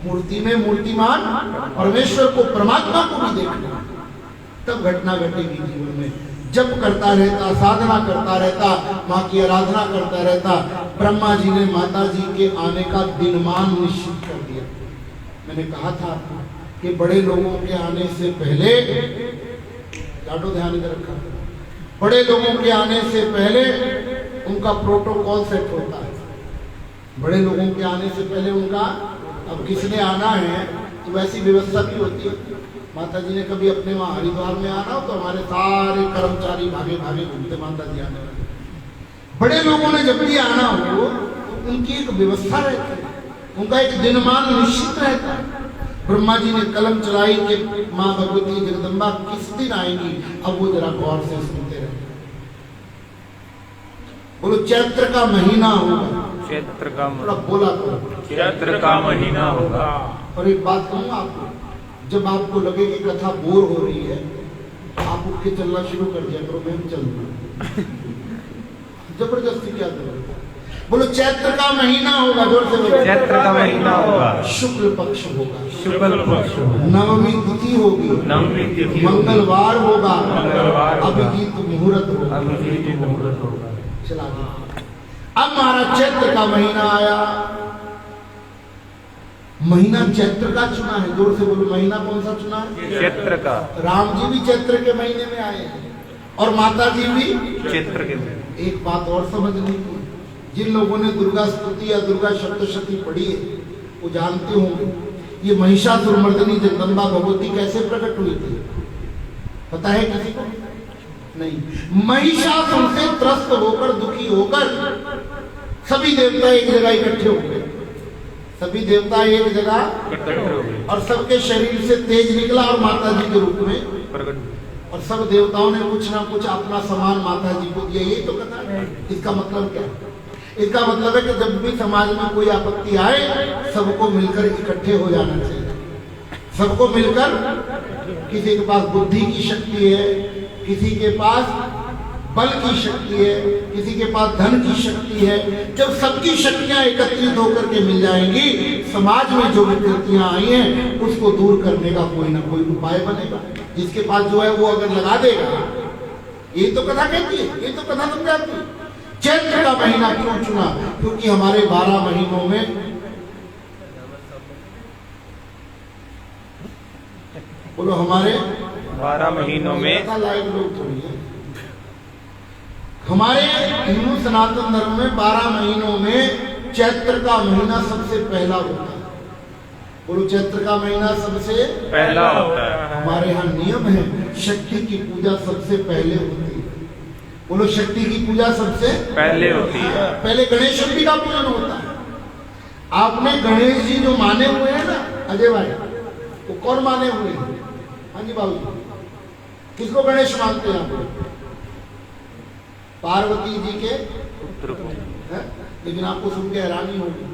मूर्ति में मूर्तिमान परमेश्वर को, परमात्मा को भी देखना, तब घटना घटेगी जीवन में। जप करता रहता, साधना करता रहता, माँ की आराधना करता रहता। ब्रह्मा जी ने माता जी के आने का दिनमान निश्चित कर दिया। मैंने कहा था कि बड़े लोगों के आने से पहले, लाडो ध्यान इधर रखा, बड़े लोगों के आने से पहले उनका प्रोटोकॉल सेट होता है। बड़े लोगों के आने से पहले उनका, अब किसने आना है तो वैसी व्यवस्था भी होती है। माता जी ने कभी अपने वहां हरिद्वार में आना हो तो हमारे सारे कर्मचारी भागे भागे घूमते माता जी आने वाले। बड़े लोगों ने जब भी आना हो तो उनकी एक व्यवस्था रहती है, उनका एक दिनमान निश्चित रहता है। ब्रह्मा जी ने कलम चलाई कि माँ भगवती जगदम्बा किस दिन आएंगी, अब वो जरा गौर से सुनते रहे। बोलो चैत्र का महीना होगा, चैत्र का बोला करो, चैत्र का महीना होगा। और एक बात कहूँ आपको, जब आपको लगे कि कथा बोर हो रही है, आप उठ के चलना शुरू कर दिया करो, मैं भी चलूंगा। जबरदस्ती क्या करो। बोलो चैत्र का महीना होगा, जोर से बोलो। चैत्र का महीना होगा, शुक्ल पक्ष होगा, शुक्ल पक्ष होगा, नवमी तिथि होगी, नवमी तिथि, मंगलवार होगा, मंगलवार, अभिजीत मुहूर्त होगा, अभिजीत मुहूर्त होगा। चला गया। अब महाराज चैत्र का महीना आया, महीना चैत्र का चुना है, जोर से बोलो। महीना कौन सा चुना है? चैत्र का। राम जी भी चैत्र के महीने में आए हैं और माता जी भी चैत्र के। एक बात और समझनी थी, जिन लोगों ने दुर्गा स्तुति या दुर्गा सप्तशती पढ़ी है वो जानते होंगे ये महिषासुरमर्दिनी जगदम्बा भगवती कैसे प्रकट हुई थी, पता है किसी को? नहीं। महिषासुर से त्रस्त होकर, दुखी होकर सभी देवता एक जगह इकट्ठे हो गए, सभी देवता एक जगह, और सबके शरीर से तेज निकला और माता जी के रूप में प्रकट, और सब देवताओं ने कुछ ना कुछ अपना सामान माता जी को दिया। यही तो कथा है। इसका मतलब क्या है? इसका मतलब है कि जब भी समाज में कोई आपत्ति आए, सबको मिलकर इकट्ठे हो जाना चाहिए। सबको मिलकर, किसी के पास बुद्धि की शक्ति है, किसी के पास बल की शक्ति है, किसी के पास धन की शक्ति है, जब सबकी शक्तियां एकत्रित होकर के मिल जाएंगी, समाज में जो विकृतियां आई हैं उसको दूर करने का कोई ना कोई उपाय बनेगा। जिसके पास जो है वो अगर लगा देगा, ये तो कथा कहती है, ये तो कथा समझाती है। चैत्र का महीना क्यों चुना? क्योंकि हमारे 12 महीनों में, बोलो हमारे 12 महीनों में, लाइव लोग थोड़ी है, हमारे हिंदू सनातन धर्म में 12 महीनों में चैत्र का महीना सबसे पहला होता है। बोलो चैत्र का महीना सबसे पहला होता है। हमारे यहाँ नियम है, शक्ति की पूजा सबसे पहले होती है। बोलो शक्ति की पूजा सबसे पहले होती है। पहले गणेश जी का पूजन होता है। आपने गणेश जी जो माने हुए हैं ना अजय भाई, वो कौन माने हुए हैं? हाँ जी बाबू, किसको गणेश मानते हैं आप? पार्वती जी के पुत्र को है? लेकिन आपको सुन के हैरानी होगी,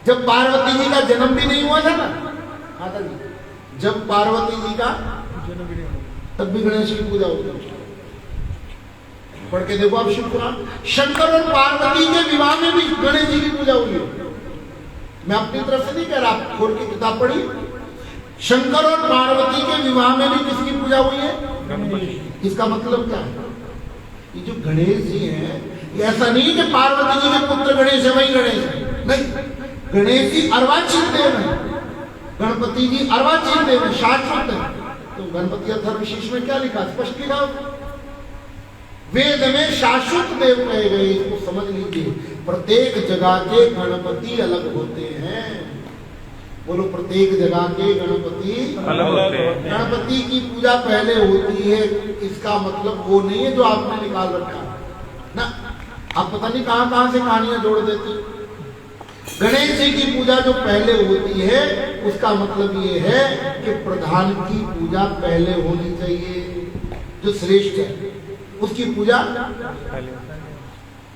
जब पार्वती जी का जन्म भी नहीं हुआ था ना माता जी, जब पार्वती जी का जन्म भी नहीं हुआ तब भी गणेश की पूजा होती है। पढ़ के देखो आप शिव पुराण, शंकर और पार्वती के विवाह में भी गणेश जी की पूजा हुई है। मैं अपनी तरफ से नहीं कह रहा, आप खोल के किताब पढ़िए। शंकर और पार्वती के विवाह में भी किसकी पूजा हुई है? इसका मतलब क्या है? ये जो गणेश जी हैं, ये ऐसा नहीं कि पार्वती जी के पुत्र गणेश है वही गणेश है, नहीं। गणेश जी अर्वाचीन देव है, गणपति जी अर्वाचीन देव है, शाश्वत है। तो गणपति अथर्वशीष में क्या लिखा, स्पष्ट लिखा वेद में शाश्वत देव कहे गए। इसको समझ लीजिए, प्रत्येक जगह के गणपति अलग होते हैं। बोलो, प्रत्येक जगह के गणपति अलग होते हैं। गणपति की पूजा पहले होती है, इसका मतलब वो नहीं है जो आपने निकाल रखा ना। आप पता नहीं कहां कहां से कहानियां जोड़ देते। गणेश जी की पूजा जो पहले होती है उसका मतलब ये है कि प्रधान की पूजा पहले होनी चाहिए, जो श्रेष्ठ है उसकी पूजा।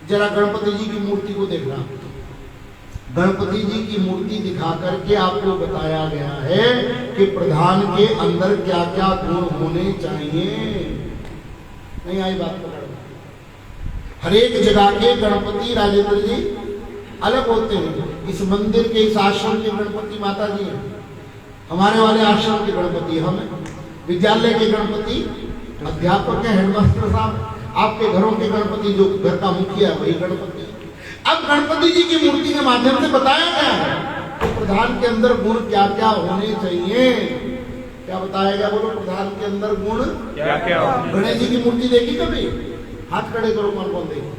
जरा गणपति जी की मूर्ति को देखना, गणपति जी की मूर्ति दिखा करके आपको बताया गया है कि प्रधान के अंदर क्या क्या गुण होने चाहिए। नहीं आई बात पकड़? हर एक जगह के गणपति राजेंद्र जी अलग होते हैं। इस मंदिर के, इस आश्रम के गणपति माता जी हैं, हमारे वाले आश्रम के गणपति हम हैं, विद्यालय के गणपति अध्यापक है, हेडमास्टर साहब, आपके घरों के गणपति जो घर का मुखिया वही गणपति। अब गणपति जी की मूर्ति के माध्यम से बताया गया है कि प्रधान के अंदर गुण क्या क्या होने चाहिए। क्या बताया गया? बोलो, प्रधान के अंदर गुण क्या क्या होने। गणेश जी की मूर्ति देखी कभी? हाथ खड़े करो, कौन कौन देखी?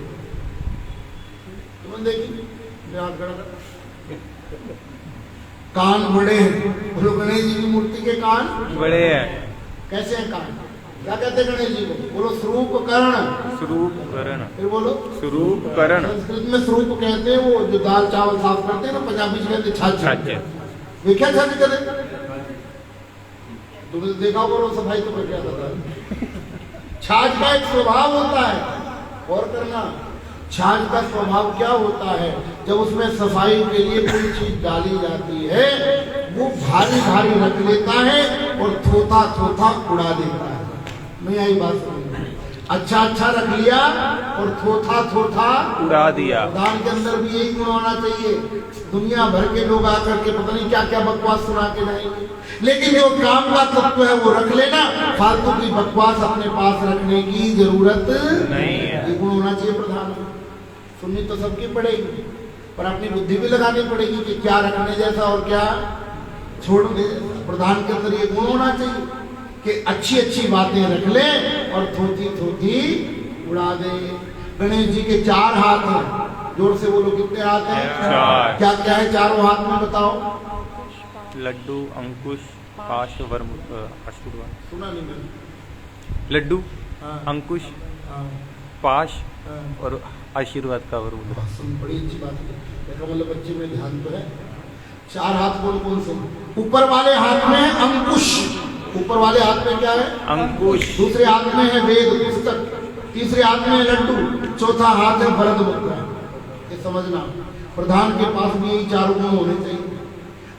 तुमने देखी? हाथ खड़ा कर। कान बड़े हैं, बोलो गणेश जी की मूर्ति के कान बड़े हैं। कैसे हैं कान? क्या कहते हैं गणेश जी को? बोलो, स्वरूप करण। स्वरूप करण। फिर बोलो, स्वरूप करण। संस्कृत में स्वरूप कहते हैं वो जो दाल चावल साफ करते हैं ना, पंजाबी में कहते हैं छाछ। देखा छाछ कहते? तुमने देखा होगा सफाई तो क्या था। छाछ का एक स्वभाव होता है, और करना, छाछ का स्वभाव क्या होता है? जब उसमें सफाई के लिए कोई चीज डाली जाती है वो भारी भारी रख लेता है और थोथा थोथा उड़ा देता है। नहीं आई बात समझ? अच्छा अच्छा रख लिया और थोथा थोथा उड़ा दिया। प्रधान के अंदर भी यही गुण होना चाहिए। दुनिया भर के लोग आकर के पता नहीं क्या क्या बकवास सुना के जाएंगे, लेकिन जो काम का तत्व है वो रख लेना, फालतू की बकवास अपने पास रखने की जरूरत नहीं है। ये गुण होना चाहिए प्रधान। सुननी तो सबकी पड़ेगी, पर अपनी बुद्धि भी लगानी पड़ेगी कि क्या रखने जैसा और क्या छोड़ने जैसा। प्रधान के अंदर ये गुण होना चाहिए कि अच्छी अच्छी बातें रख ले और थोथी थोथी उड़ा दे। गणेश जी के 4 हाथ हैं, जोर से बोलो, कितने हाथ हैं? 4। क्या क्या है चारों हाथ में बताओ? लड्डू, अंकुश, पाश, वर्म, आशीर्वाद। सुना नहीं मैंने। लड्डू, हाँ, अंकुश, हाँ, पाश हाँ। और आशीर्वाद का वरुण। सुन, बड़ी अच्छी बात है। देखो, मतलब बच्चे में ध्यान तो है। 4 हाथ कौन कौन से? ऊपर वाले हाथ में है अंकुश, ऊपर वाले हाथ में क्या है? अंकुश। दूसरे हाथ में है वेद पुस्तक, तीसरे हाथ में है लड्डू, चौथा हाथ है भरत मुद्रा। ये समझना, प्रधान के पास भी यही 4 गुण होने चाहिए।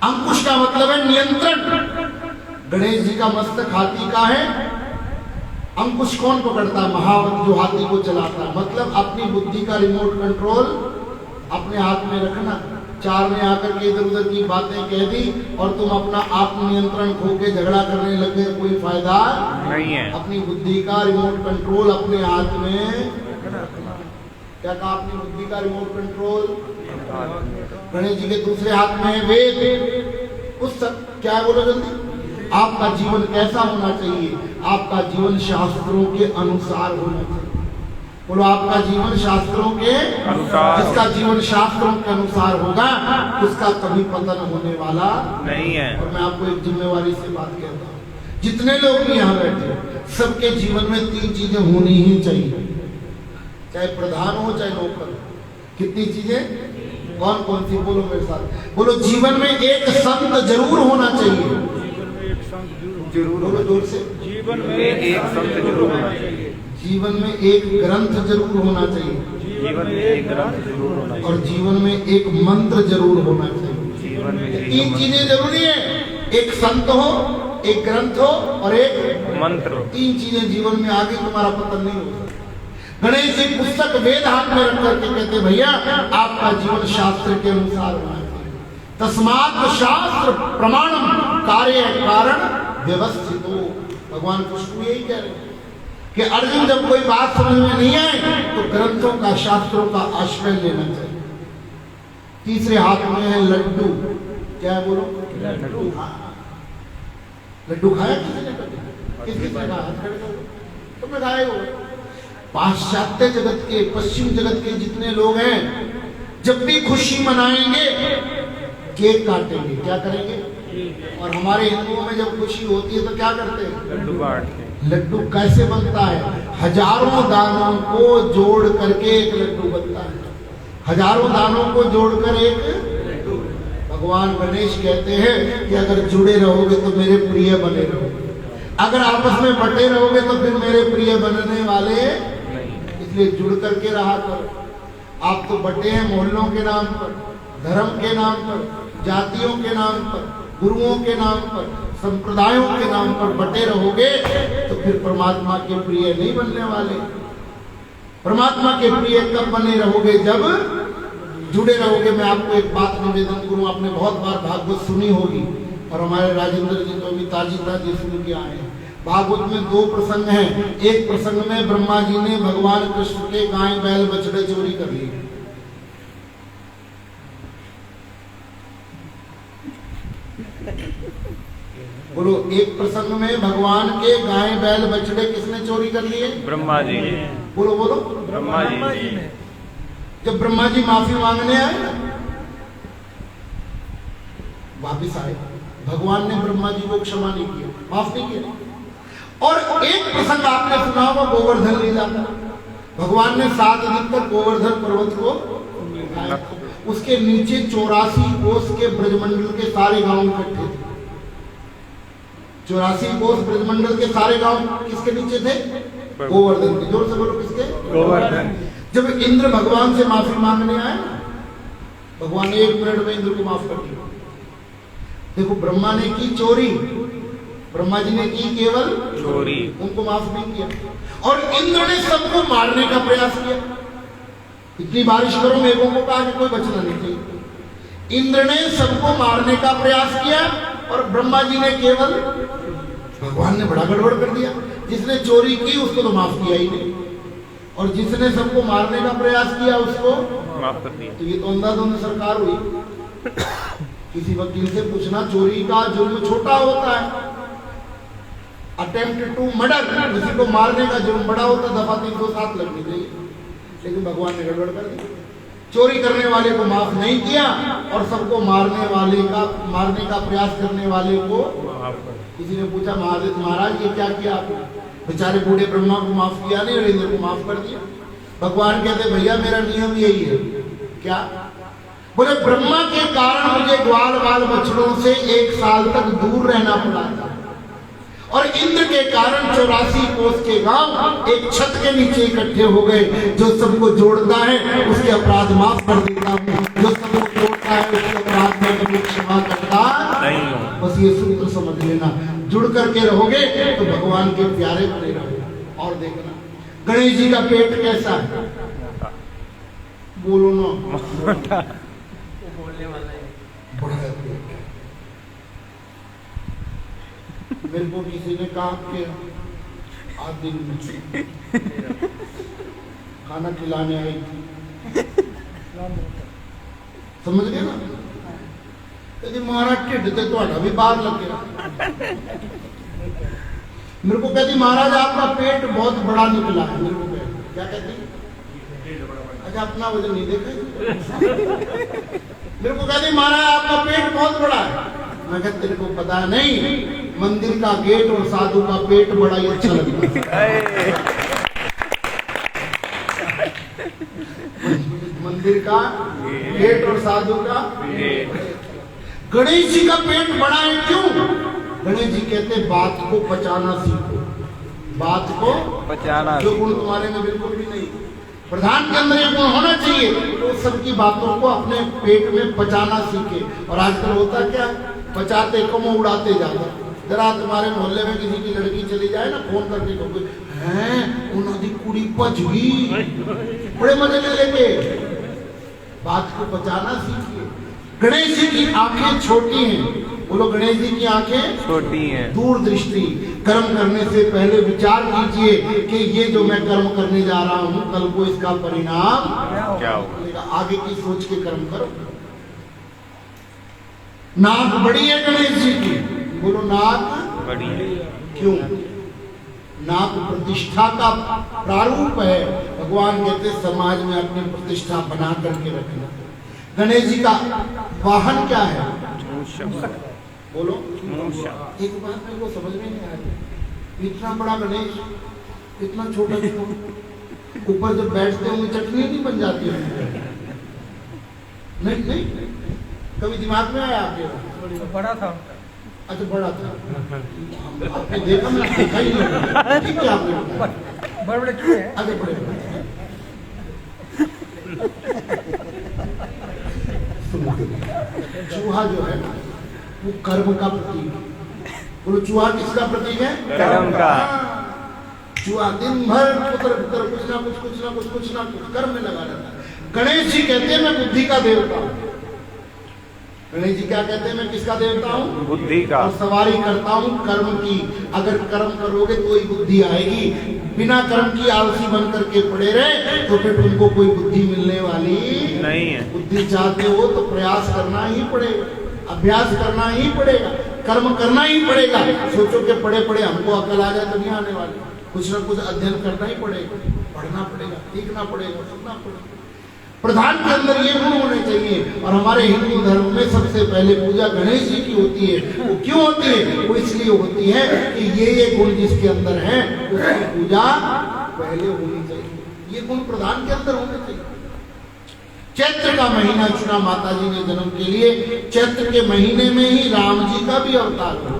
अंकुश का मतलब है नियंत्रण। गणेश जी का मस्तक हाथी का है। अंकुश कौन पकड़ता है? महावत, जो हाथी को चलाता है। मतलब अपनी बुद्धि का रिमोट कंट्रोल अपने हाथ में रखना। 4 ने आकर के इधर उधर की बातें कह दी और तुम अपना आत्म नियंत्रण खो के झगड़ा करने लगे, कोई फायदा नहीं है। अपनी बुद्धि का रिमोट कंट्रोल अपने हाथ में। क्या कहा? अपनी बुद्धि का रिमोट कंट्रोल। गणेश जी के दूसरे हाथ में है वेद पुस्तक। क्या है बोलो जल्दी? आपका जीवन कैसा होना चाहिए? आपका जीवन शास्त्रों के अनुसार होना चाहिए। बोलो, आपका जीवन शास्त्रों के अनुसार। जिसका जीवन शास्त्रों के अनुसार होगा उसका कभी पतन होने वाला नहीं है। और मैं आपको एक जिम्मेवारी से बात कहता हूँ, जितने लोग भी यहाँ बैठे सबके जीवन में 3 चीजें होनी ही चाहिए, चाहे प्रधान हो चाहे नौकर। कितनी चीजें? कौन कौन सी? बोलो मेरे साथ, बोलो। जीवन में एक संत जरूर होना चाहिए। जरूर। बोलो जोर से। जीवन में एक संत जरूर होना चाहिए। जीवन में एक ग्रंथ जरूर होना चाहिए। जीवन में एक ग्रंथ जरूर होना चाहिए। और जीवन में एक मंत्र जरूर होना चाहिए। जीवन में 3 चीजें जरूरी है। एक संत हो, एक ग्रंथ हो और एक मंत्र। 3 चीजें जीवन में आगे तुम्हारा पतन नहीं हो सकता। गणेश जी पुस्तक वेद हाथ में रख करके कहते, भैया आपका जीवन शास्त्र के अनुसार होना चाहिए। तस्मात् शास्त्र प्रमाणम कार्य कारण व्यवस्थित हो। भगवान कृष्ण यही कह रहे हैं कि अर्जुन, जब कोई बात समझ में नहीं आए तो ग्रंथों का, शास्त्रों का आश्रय लेना चाहिए। तीसरे हाथ में है लड्डू। क्या है बोलो? लड्डू। लड्डू खाया किसी ने? किसने खाया? तुमने खाए हो? पाश्चात्य जगत के, पश्चिम जगत के जितने लोग हैं, जब भी खुशी मनाएंगे केक काटेंगे। क्या करेंगे? और हमारे हिंदुओं में जब खुशी होती है तो क्या करते हैं? लड्डू बांटते हैं। लड्डू कैसे बनता है? हजारों दानों को जोड़ करके एक लड्डू बनता है। हजारों दानों को जोड़कर एक लड्डू। भगवान गणेश कहते हैं कि अगर जुड़े रहोगे तो मेरे प्रिय बने रहोगे, अगर आपस में बटे रहोगे तो फिर मेरे प्रिय बनने वाले नहीं। इसलिए जुड़ करके रहा करो। आप तो बटे हैं मोहल्लों के नाम पर, धर्म के नाम पर, जातियों के नाम पर, गुरुओं के नाम पर, संप्रदायों के नाम पर बटे रहोगे तो फिर परमात्मा के प्रिय नहीं बनने वाले। परमात्मा के प्रिय कब बने रहोगे? जब जुड़े रहोगे। मैं आपको एक बात निवेदन करूं, आपने बहुत बार भागवत सुनी होगी और हमारे राजेंद्र जी तो अभी ताजी सुन के आए हैं। भागवत में 2 प्रसंग हैं। एक प्रसंग में ब्रह्मा जी ने भगवान कृष्ण के गाय बैल बछड़े चोरी कर लिए। बोलो, एक प्रसंग में भगवान के गाय बैल बछड़े किसने चोरी कर लिए? ब्रह्मा जी। बोलो बोलो, ब्रह्मा जी। जब ब्रह्मा जी माफी मांगने आए ना, वापिस आए, भगवान ने ब्रह्मा जी को क्षमा नहीं किया, माफ नहीं किया। और एक प्रसंग आपने सुना होगा गोवर्धन लीला का। भगवान ने 7 दिन तक गोवर्धन पर्वत को उठाया। उसके नीचे 84 कोस के ब्रजमंडल के सारे गांव इकट्ठे थे। 84 कोस ब्रजमंडल के सारे गांव किसके नीचे थे? गोवर्धन के। जोर से बोलो, किसके? गोवर्धन। जब इंद्र भगवान से माफी मांगने आए ना, भगवान ने 1 मिनट में इंद्र को माफ कर दिया। देखो, ब्रह्मा ने की चोरी, ब्रह्मा जी ने की केवल चोरी, उनको माफ नहीं किया। और इंद्र ने सबको मारने का प्रयास किया। इतनी बारिश करो, मेघों को कहा कि कोई बचना नहीं चाहिए। इंद्र ने सबको मारने का प्रयास किया और ब्रह्मा जी ने केवल, भगवान ने बड़ा गड़बड़ कर दिया। जिसने चोरी की उसको तो माफ किया ही नहीं, और जिसने सबको मारने का प्रयास किया उसको माफ कर दिया। तो ये तो अंधाधुंध सरकार हुई। किसी वकील से पूछना, चोरी का जुर्म छोटा होता है, अटेम्प्ट टू मर्डर, किसी को मारने का जुर्म बड़ा होता, दफा 307 लगनी चाहिए। लेकिन भगवान ने गड़बड़ कर दी। चोरी करने वाले को माफ नहीं किया और सबको मारने का प्रयास करने वाले को माफ कर। किसी ने पूछा, महाराज ये क्या किया आपने? बेचारे बूढ़े ब्रह्मा को माफ किया नहीं और इंद्र को माफ कर दिया। भगवान कहते, भैया मेरा नियम यही है। क्या? बोले, ब्रह्मा के कारण मुझे ग्वाल बाल बछड़ों से 1 साल तक दूर रहना पड़ा था, और इंद्र के कारण 84 कोस के गांव एक छत के नीचे इकट्ठे हो गए। जो सबको जोड़ता है उसके अपराध माफ कर देता हूँ, जो सबको जोड़ता है उसके अपराध में कभी क्षमा करता नहीं हूं। बस ये सूत्र समझ लेना। जुड़ करके रहोगे तो भगवान के प्यारे बने रहोगे। और देखना, गणेश जी का पेट कैसा है? बोलो ना, बड़ा है पेट। मेरे को किसी ने कहा कि आज दिन में खाना खिलाने आई थी, समझ गए ना? कहती, महाराज ढिड ते ਤੁਹਾਡਾ भी बाहर लग गया। मेरे को कहती, महाराज आपका पेट बहुत बड़ा निकला है। मेरे को कहती, क्या कहती? अच्छा, अपना वजन नहीं देखा। मेरे को कहती, महाराज आपका पेट बहुत बड़ा है। मैं कहती, तेरे को पता नहीं, मंदिर का गेट और साधु का पेट बड़ा ही अच्छा लगता है। मंदिर का गेट और साधु का गणेश जी का पेट बड़ा है। क्यों? गणेश जी कहते, बात को पचाना सीखो, बात को पचाना। जो गुण तुम्हारे में बिल्कुल भी नहीं, प्रधान के अंदर ये गुण होना चाहिए, तो सबकी बातों को अपने पेट में पचाना सीखे। और आजकल होता क्या, पचाते कम उड़ाते ज्यादा। जरा तुम्हारे मोहल्ले में किसी की लड़की चली जाए ना, फोन करके कहोगे, हैं उन्होंने कुड़ी पच गई, बड़े मजे ले लेंगे। बात को पचाना सीखिए। गणेश जी की आंखें छोटी हैं। बोलो, गणेश जी की आंखें छोटी हैं। दूरदृष्टि। कर्म करने से पहले विचार कीजिए कि ये जो मैं कर्म करने जा रहा हूँ, कल को इसका परिणाम क्या होगा। आगे की सोच के कर्म करो। नाक बड़ी है गणेश जी की, बोलो नाक बड़ी क्यों? नाक प्रतिष्ठा का प्रारूप है। भगवान कहते समाज में अपनी प्रतिष्ठा बना करके रखना। गणेश जी का वाहन क्या है? बोलो। एक बात मेरे को समझ में नहीं आ रही, इतना बड़ा गणेश, इतना छोटा क्यों? ऊपर जब बैठते होंगे चटनी नहीं बन जाती है? नहीं नहीं, कभी दिमाग में आया आपके? बड़ा था। अच्छा बड़ा था, आपने देखा? मैं देखा ही नहीं। ठीक है, आपने बड़े बड़े क्यों है? आगे बड़े बड़े। चूहा जो है ना, वो कर्म का प्रतीक है। बोलो चूहा किसका प्रतीक है? कर्म का। चूहा दिन भर पुत्र पुत्र कुछ ना कुछ कर्म में लगा रहता है। गणेश जी कहते हैं मैं बुद्धि का देवता हूँ। गणेश जी क्या कहते हैं? मैं किसका देवता हूँ? बुद्धि का। और सवारी करता हूँ कर्म की। अगर कर्म करोगे तो ही बुद्धि आएगी। बिना कर्म की आलसी बन करके पड़े रहे तो फिर तुमको कोई बुद्धि मिलने वाली नहीं है। बुद्धि चाहते हो तो प्रयास करना ही पड़ेगा, अभ्यास करना ही पड़ेगा, कर्म करना ही पड़ेगा। सोचो कि पढ़े पढ़े हमको अकल आ जाए तो नहीं आने वाली। कुछ ना कुछ अध्ययन करना ही पड़ेगा, पढ़ना पड़ेगा, सीखना पड़ेगा, सुनना पड़ेगा। प्रधान के अंदर ये गुण होने चाहिए। और हमारे हिंदू धर्म में सबसे पहले पूजा गणेश जी की होती है। वो क्यों होती है? वो इसलिए होती है कि ये गुण जिसके अंदर हैं उसकी पूजा पहले होनी चाहिए। ये गुण प्रधान के अंदर होने चाहिए। चैत्र का महीना चुना माता जी ने जन्म के लिए। चैत्र के महीने में ही राम जी का भी अवतार हुआ।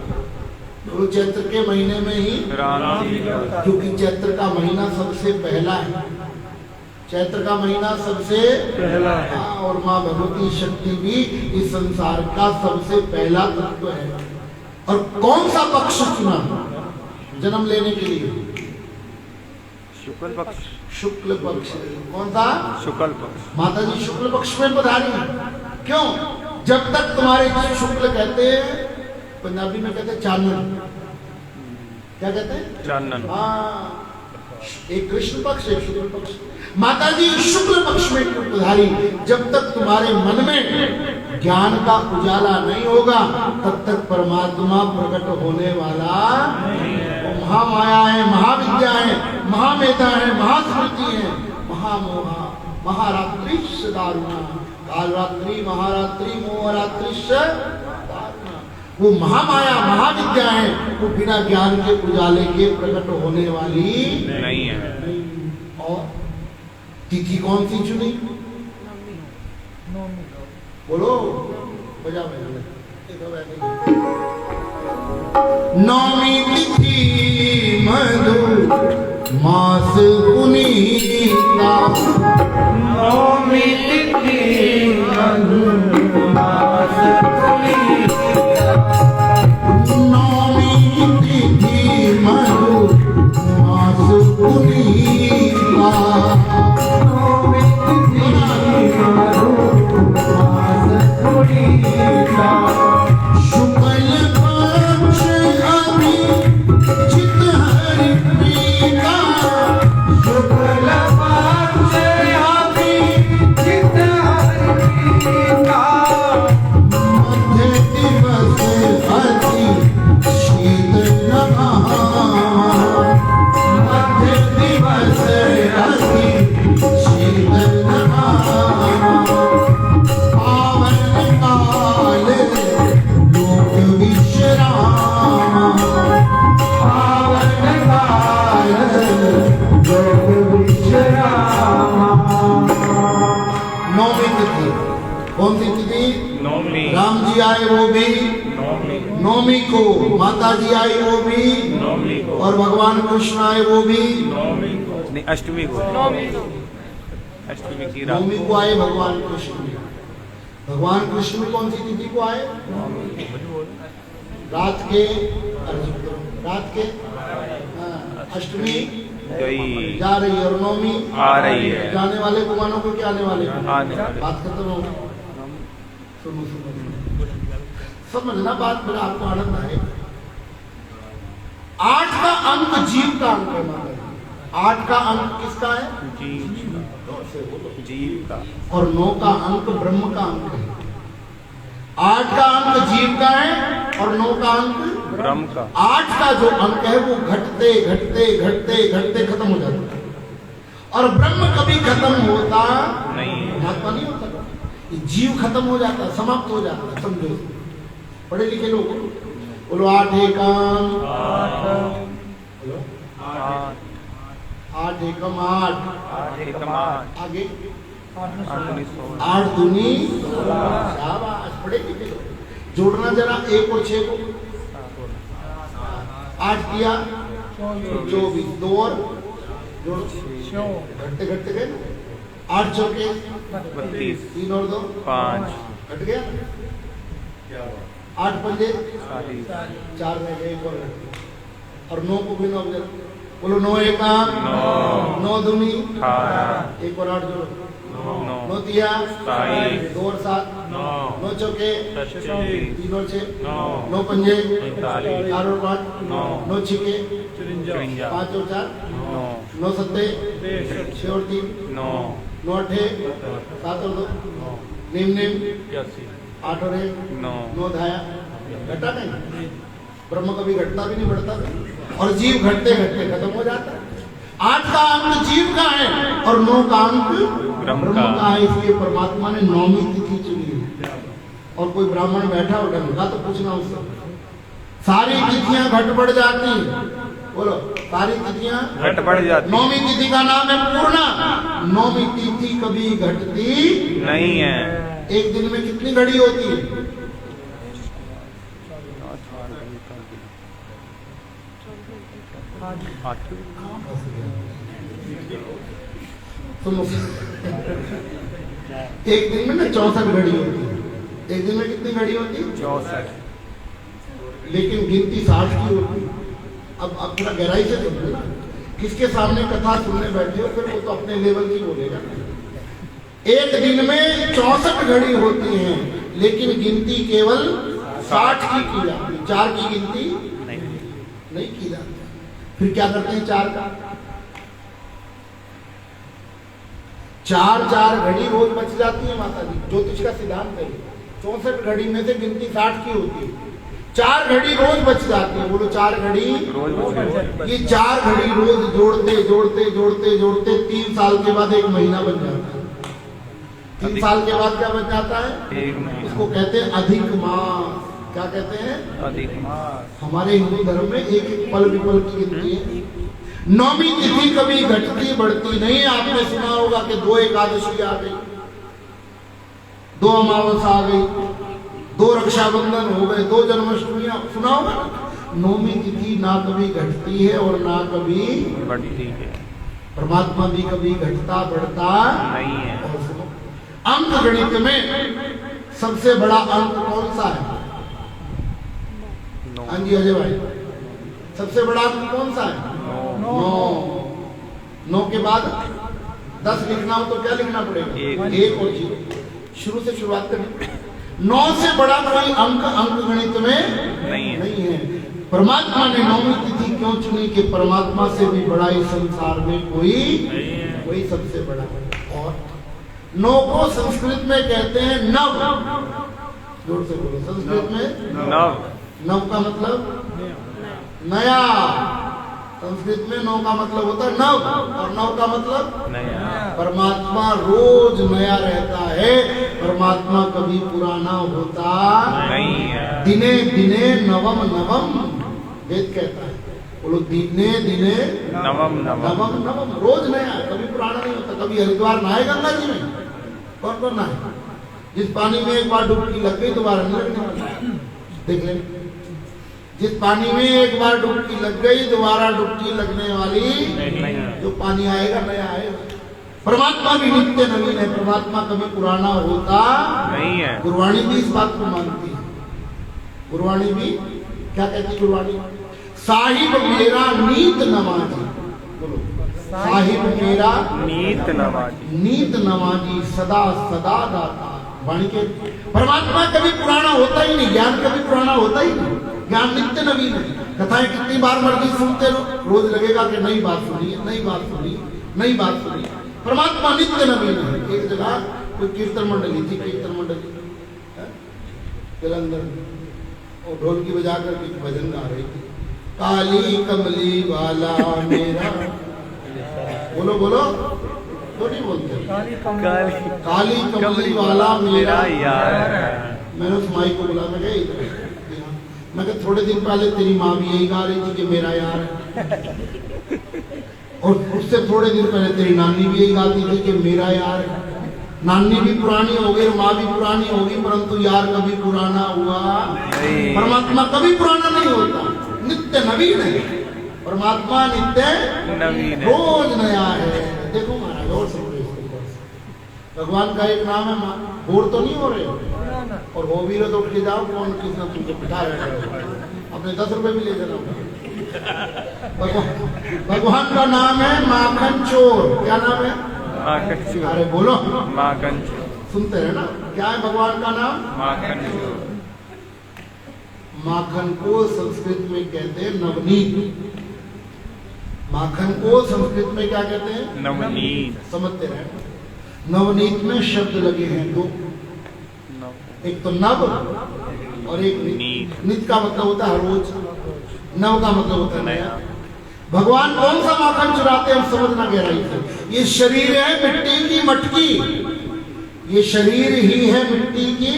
तो चैत्र के महीने में ही राम जी का, क्योंकि चैत्र का महीना सबसे पहला है। चैत्र का महीना सबसे पहला है। और माँ भगवती शक्ति भी इस संसार का सबसे पहला तत्व है। और कौन सा पक्ष चुना जन्म लेने के लिए? शुक्ल पक्ष। शुक्ल पक्ष। कौन सा? शुक्ल पक्ष। माता जी शुक्ल पक्ष में पधारी। क्यों? जब तक तुम्हारे शुक्ल कहते हैं, पंजाबी में कहते हैं चानन। क्या कहते हैं? चानन। हाँ, एक कृष्ण पक्ष एक शुक्ल पक्ष। माता जी शुक्ल पक्ष में क्यों पधारी? जब तक तुम्हारे मन में ज्ञान का उजाला नहीं होगा तब तक परमात्मा प्रकट होने वाला वो महामाया है, महाविद्या है, महामेधा है, महास्मृति है, महामोहा, महारात्रिश दारुणा, कालरात्रि, महारात्रि, मोहरात्रिश दारुणा। वो महामाया, महाविद्या है, वो बिना ज्ञान के उजाले के प्रकट होने वाली नहीं है। और तिथि कौन सी चुनी? बोलो, बजा नौमी तिथि मधु मास पुनीता। नौमी तिथि मधु मास पुनीता। नौमी तिथि मधु मास पुनीता। शुक्ल पक्ष अभिजित हरि प्रीता। शुक्ल पक्ष अभिजित हरि प्रीता। मध्य दिवस अति शीत नहा। मध्य दिवस अति शीत नहा। पावन काल लोक विश्राम। पावन काल लोक विश्राम। नौमी तिथि कौन सी तिथि? नौमी। राम जी आए वो भी नौमी। नौमी को, माता जी आई वो भी नौमी को, और भगवान कृष्ण आए वो भी नौमी को नहीं, अष्टमी को। अष्टमी की रात। नौमी को आए भगवान कृष्ण। भगवान कृष्ण कौन सी तिथि को आए? रात के हाँ, अष्टमी गई जा रही है और नौमी आ रही है। जाने वाले को मानो को क्या आने वाले को? आने वाले। बात खत्म हो गई। सुनो समझना बात, मेरा आपको आनंद आए। 8 का अंक जीव का अंक है माता जी। 8 का अंक किसका है? जीव का। जीव का। और 9 का अंक ब्रह्म का अंक है। 8 का अंक जीव का है और 9 का अंक ब्रह्म का। 8 का जो अंक है वो घटते घटते घटते घटते खत्म हो जाता है और ब्रह्म कभी खत्म होता नहीं। महात्मा नहीं होता, ये जीव खत्म हो जाता है, समाप्त हो जाता है। समझो, पढ़े लिखे लोग बोलो 8 एकम, बोलो 8 एकम 8, 8 एकम 8, आगे 8 दूनी 16, 8 दूनी 16। शाबाश, पढ़े लिखे लोग। जोड़ना जरा 1 और 6 को, 8 किया 24, 2 और जोड़, घटते घटते गए ना। 8 चौके 32, 3 और 2 5, घट गया। 8 पंजे 40, 4 रह गए, 1 और घट गया। और 9 को भी 9 जरा बोलो 9 एकम, 9 दूनी 18, 1 और 8 जोड़ो, 9, 9 तिया 27, 2 और 7 9 चौके 36, 3 और 6 9, 9 पंजे 45, 4 और 5 9, 9 छिके 53, 5 और 4 9, 9 सत्ते 6 और 3 9, 9 अठे 7 और 2 निम निम 81, 8 और 1 9, 9 धाया। घटा नहीं, ब्रह्म कभी घटता भी नहीं, बढ़ता भी, और जीव घटते घटते खत्म हो जाता है। 8 का अंक जीव का है और 9 का अंक ब्रह्म का है, इसलिए परमात्मा ने 9वीं तिथि चुनी है। और कोई ब्राह्मण बैठा हो ढंग का तो पूछना उससे, सारी तिथियां घट बढ़ जाती हैं, बोलो सारी तिथियां घट बढ़ जाती। 9वीं तिथि का नाम है पूर्णा। 9वीं तिथि कभी घटती नहीं है। एक दिन में कितनी घड़ी होती है? सुनो, एक दिन में ना 64 घड़ी होती है। एक दिन में कितनी घड़ी होती है? 64, लेकिन गिनती 60 की होती है। अब थोड़ा गहराई से समझो ना, किसके सामने कथा सुनने बैठे हो फिर वो तो अपने लेवल की बोलेगा। एक दिन में 64 घड़ी होती हैं, लेकिन गिनती केवल 60 की जाती है। 4 की गिनती नहीं की जाती। फिर क्या करते हैं 4 का? 4 घड़ी रोज बच जाती है माता जी, ज्योतिष का सिद्धांत है। 64 घड़ी में से गिनती 60 की होती है, 4 घड़ी रोज बच जाती है। बोलो 4 घड़ी रोज। ये 4 घड़ी रोज जोड़ते जोड़ते जोड़ते जोड़ते 3 साल के बाद 1 महीना बन जाता है। 3 साल के बाद क्या बन जाता है? 1 महीना। इसको कहते हैं अधिक मास। क्या कहते हैं? अधिक मास। हमारे हिंदू धर्म में एक एक पल विपल की गिनती है। 9वीं तिथि कभी घटती बढ़ती नहीं। आपने सुना होगा कि 2 एकादशी आ गई, 2 अमावस्या आ गई, 2 रक्षाबंधन हो गए, 2 जन्माष्टमियां, सुना होगा। 9वीं तिथि ना कभी घटती है और ना कभी बढ़ती है। परमात्मा भी कभी घटता बढ़ता नहीं है। और सुनो, अंक गणित में सबसे बड़ा अंक कौन सा है? हाँ जी अजय भाई, सबसे बड़ा अंक कौन सा है? 9 के बाद 10 लिखना हो तो क्या लिखना पड़ेगा? 1 और 0। शुरू से शुरुआत करें। 9 से बड़ा कोई अंक गणित में नहीं है। परमात्मा ने 9वीं तिथि क्यों चुनी? कि परमात्मा से भी बड़ा इस संसार में कोई सबसे बड़ा है। और 9 को संस्कृत में कहते हैं नव। जोर से बोलो, संस्कृत में नव का मतलब नया। संस्कृत में 9 का मतलब होता है नव, और 9 का मतलब नया। परमात्मा रोज नया रहता है, परमात्मा कभी पुराना होता नहीं है। दिने दिने नवम नवम, वेद कहता है। बोलो दिने दिने नवम नवम नवम, रोज नया, कभी पुराना नहीं होता। कभी हरिद्वार नहाए गंगा जी में? कौन कौन नहाए? जिस पानी में एक बार डुबकी लग गई दोबारा नहीं लगने वाली। देख लें, जिस पानी में एक बार डुबकी लग गई दोबारा डुबकी लगने वाली नहीं। जो पानी आएगा नया आएगा। परमात्मा भी नित्य नवीन है, परमात्मा कभी पुराना होता नहीं है। गुरवाणी भी इस बात को मानती है। गुरवाणी भी क्या कहती है? गुरवाणी, साहिब मेरा नीत नमाजी। बोलो, साहिब मेरा नीत नमाजी सदा सदा दाता। वाणी के परमात्मा कभी पुराना होता ही नहीं, ज्ञान कभी पुराना होता ही नहीं। ज्ञान नित्य नवीन है। कथाएं कितनी बार मर्जी सुनते रहो, रोज लगेगा कि नई बात सुनी, नई बात सुनी, नई बात सुनी। परमात्मा नित्य नवीन है। एक जगह कोई कीर्तन मंडली थी, कीर्तन मंडली जलंधर, और ढोलकी बजा कर कुछ भजन गा रही थी। काली कमली वाला मेरा, बोलो बोलो, तो नहीं बोलते, काली कमली वाला मेरा यार। मैंने उस माई को बुला, मैं गई, मैं कहा थोड़े दिन पहले तेरी माँ भी यही गा रही थी कि मेरा यार है, और उससे थोड़े दिन पहले तेरी नानी भी यही गाती थी कि मेरा यार है। नानी भी पुरानी हो गई, माँ भी पुरानी होगी, परंतु यार कभी पुराना हुआ, परमात्मा कभी पुराना नहीं होता, नित्य नवीन है परमात्मा, नित्य नवीन, रोज नया है। देखो महाराज, और सुनो, भगवान का एक नाम है, बोर तो नहीं हो रहे, और हो भी रहे तो उठ के जाओ, कौन किसने तुमको बिठा रहे हो, अपने 10 रुपए भी ले जाना। भगवान का नाम है माखन चोर। क्या नाम है? माखन चोर। अरे बोलो, माखन चोर। सुनते हैं ना, क्या है भगवान का नाम? माखन चोर। माखन को संस्कृत में कहते हैं नवनीत। माखन को संस्कृत में क्या कहते हैं? नवनीत। समझते रहे, नवनीत में शब्द लगे हैं दो, एक तो नव और एक नीत। नीत का मतलब होता है रोज, नव का मतलब होता है नया। भगवान कौन सा माखन चुराते हैं, समझना गहराई से। ये शरीर है मिट्टी की मटकी, ये शरीर ही है मिट्टी की,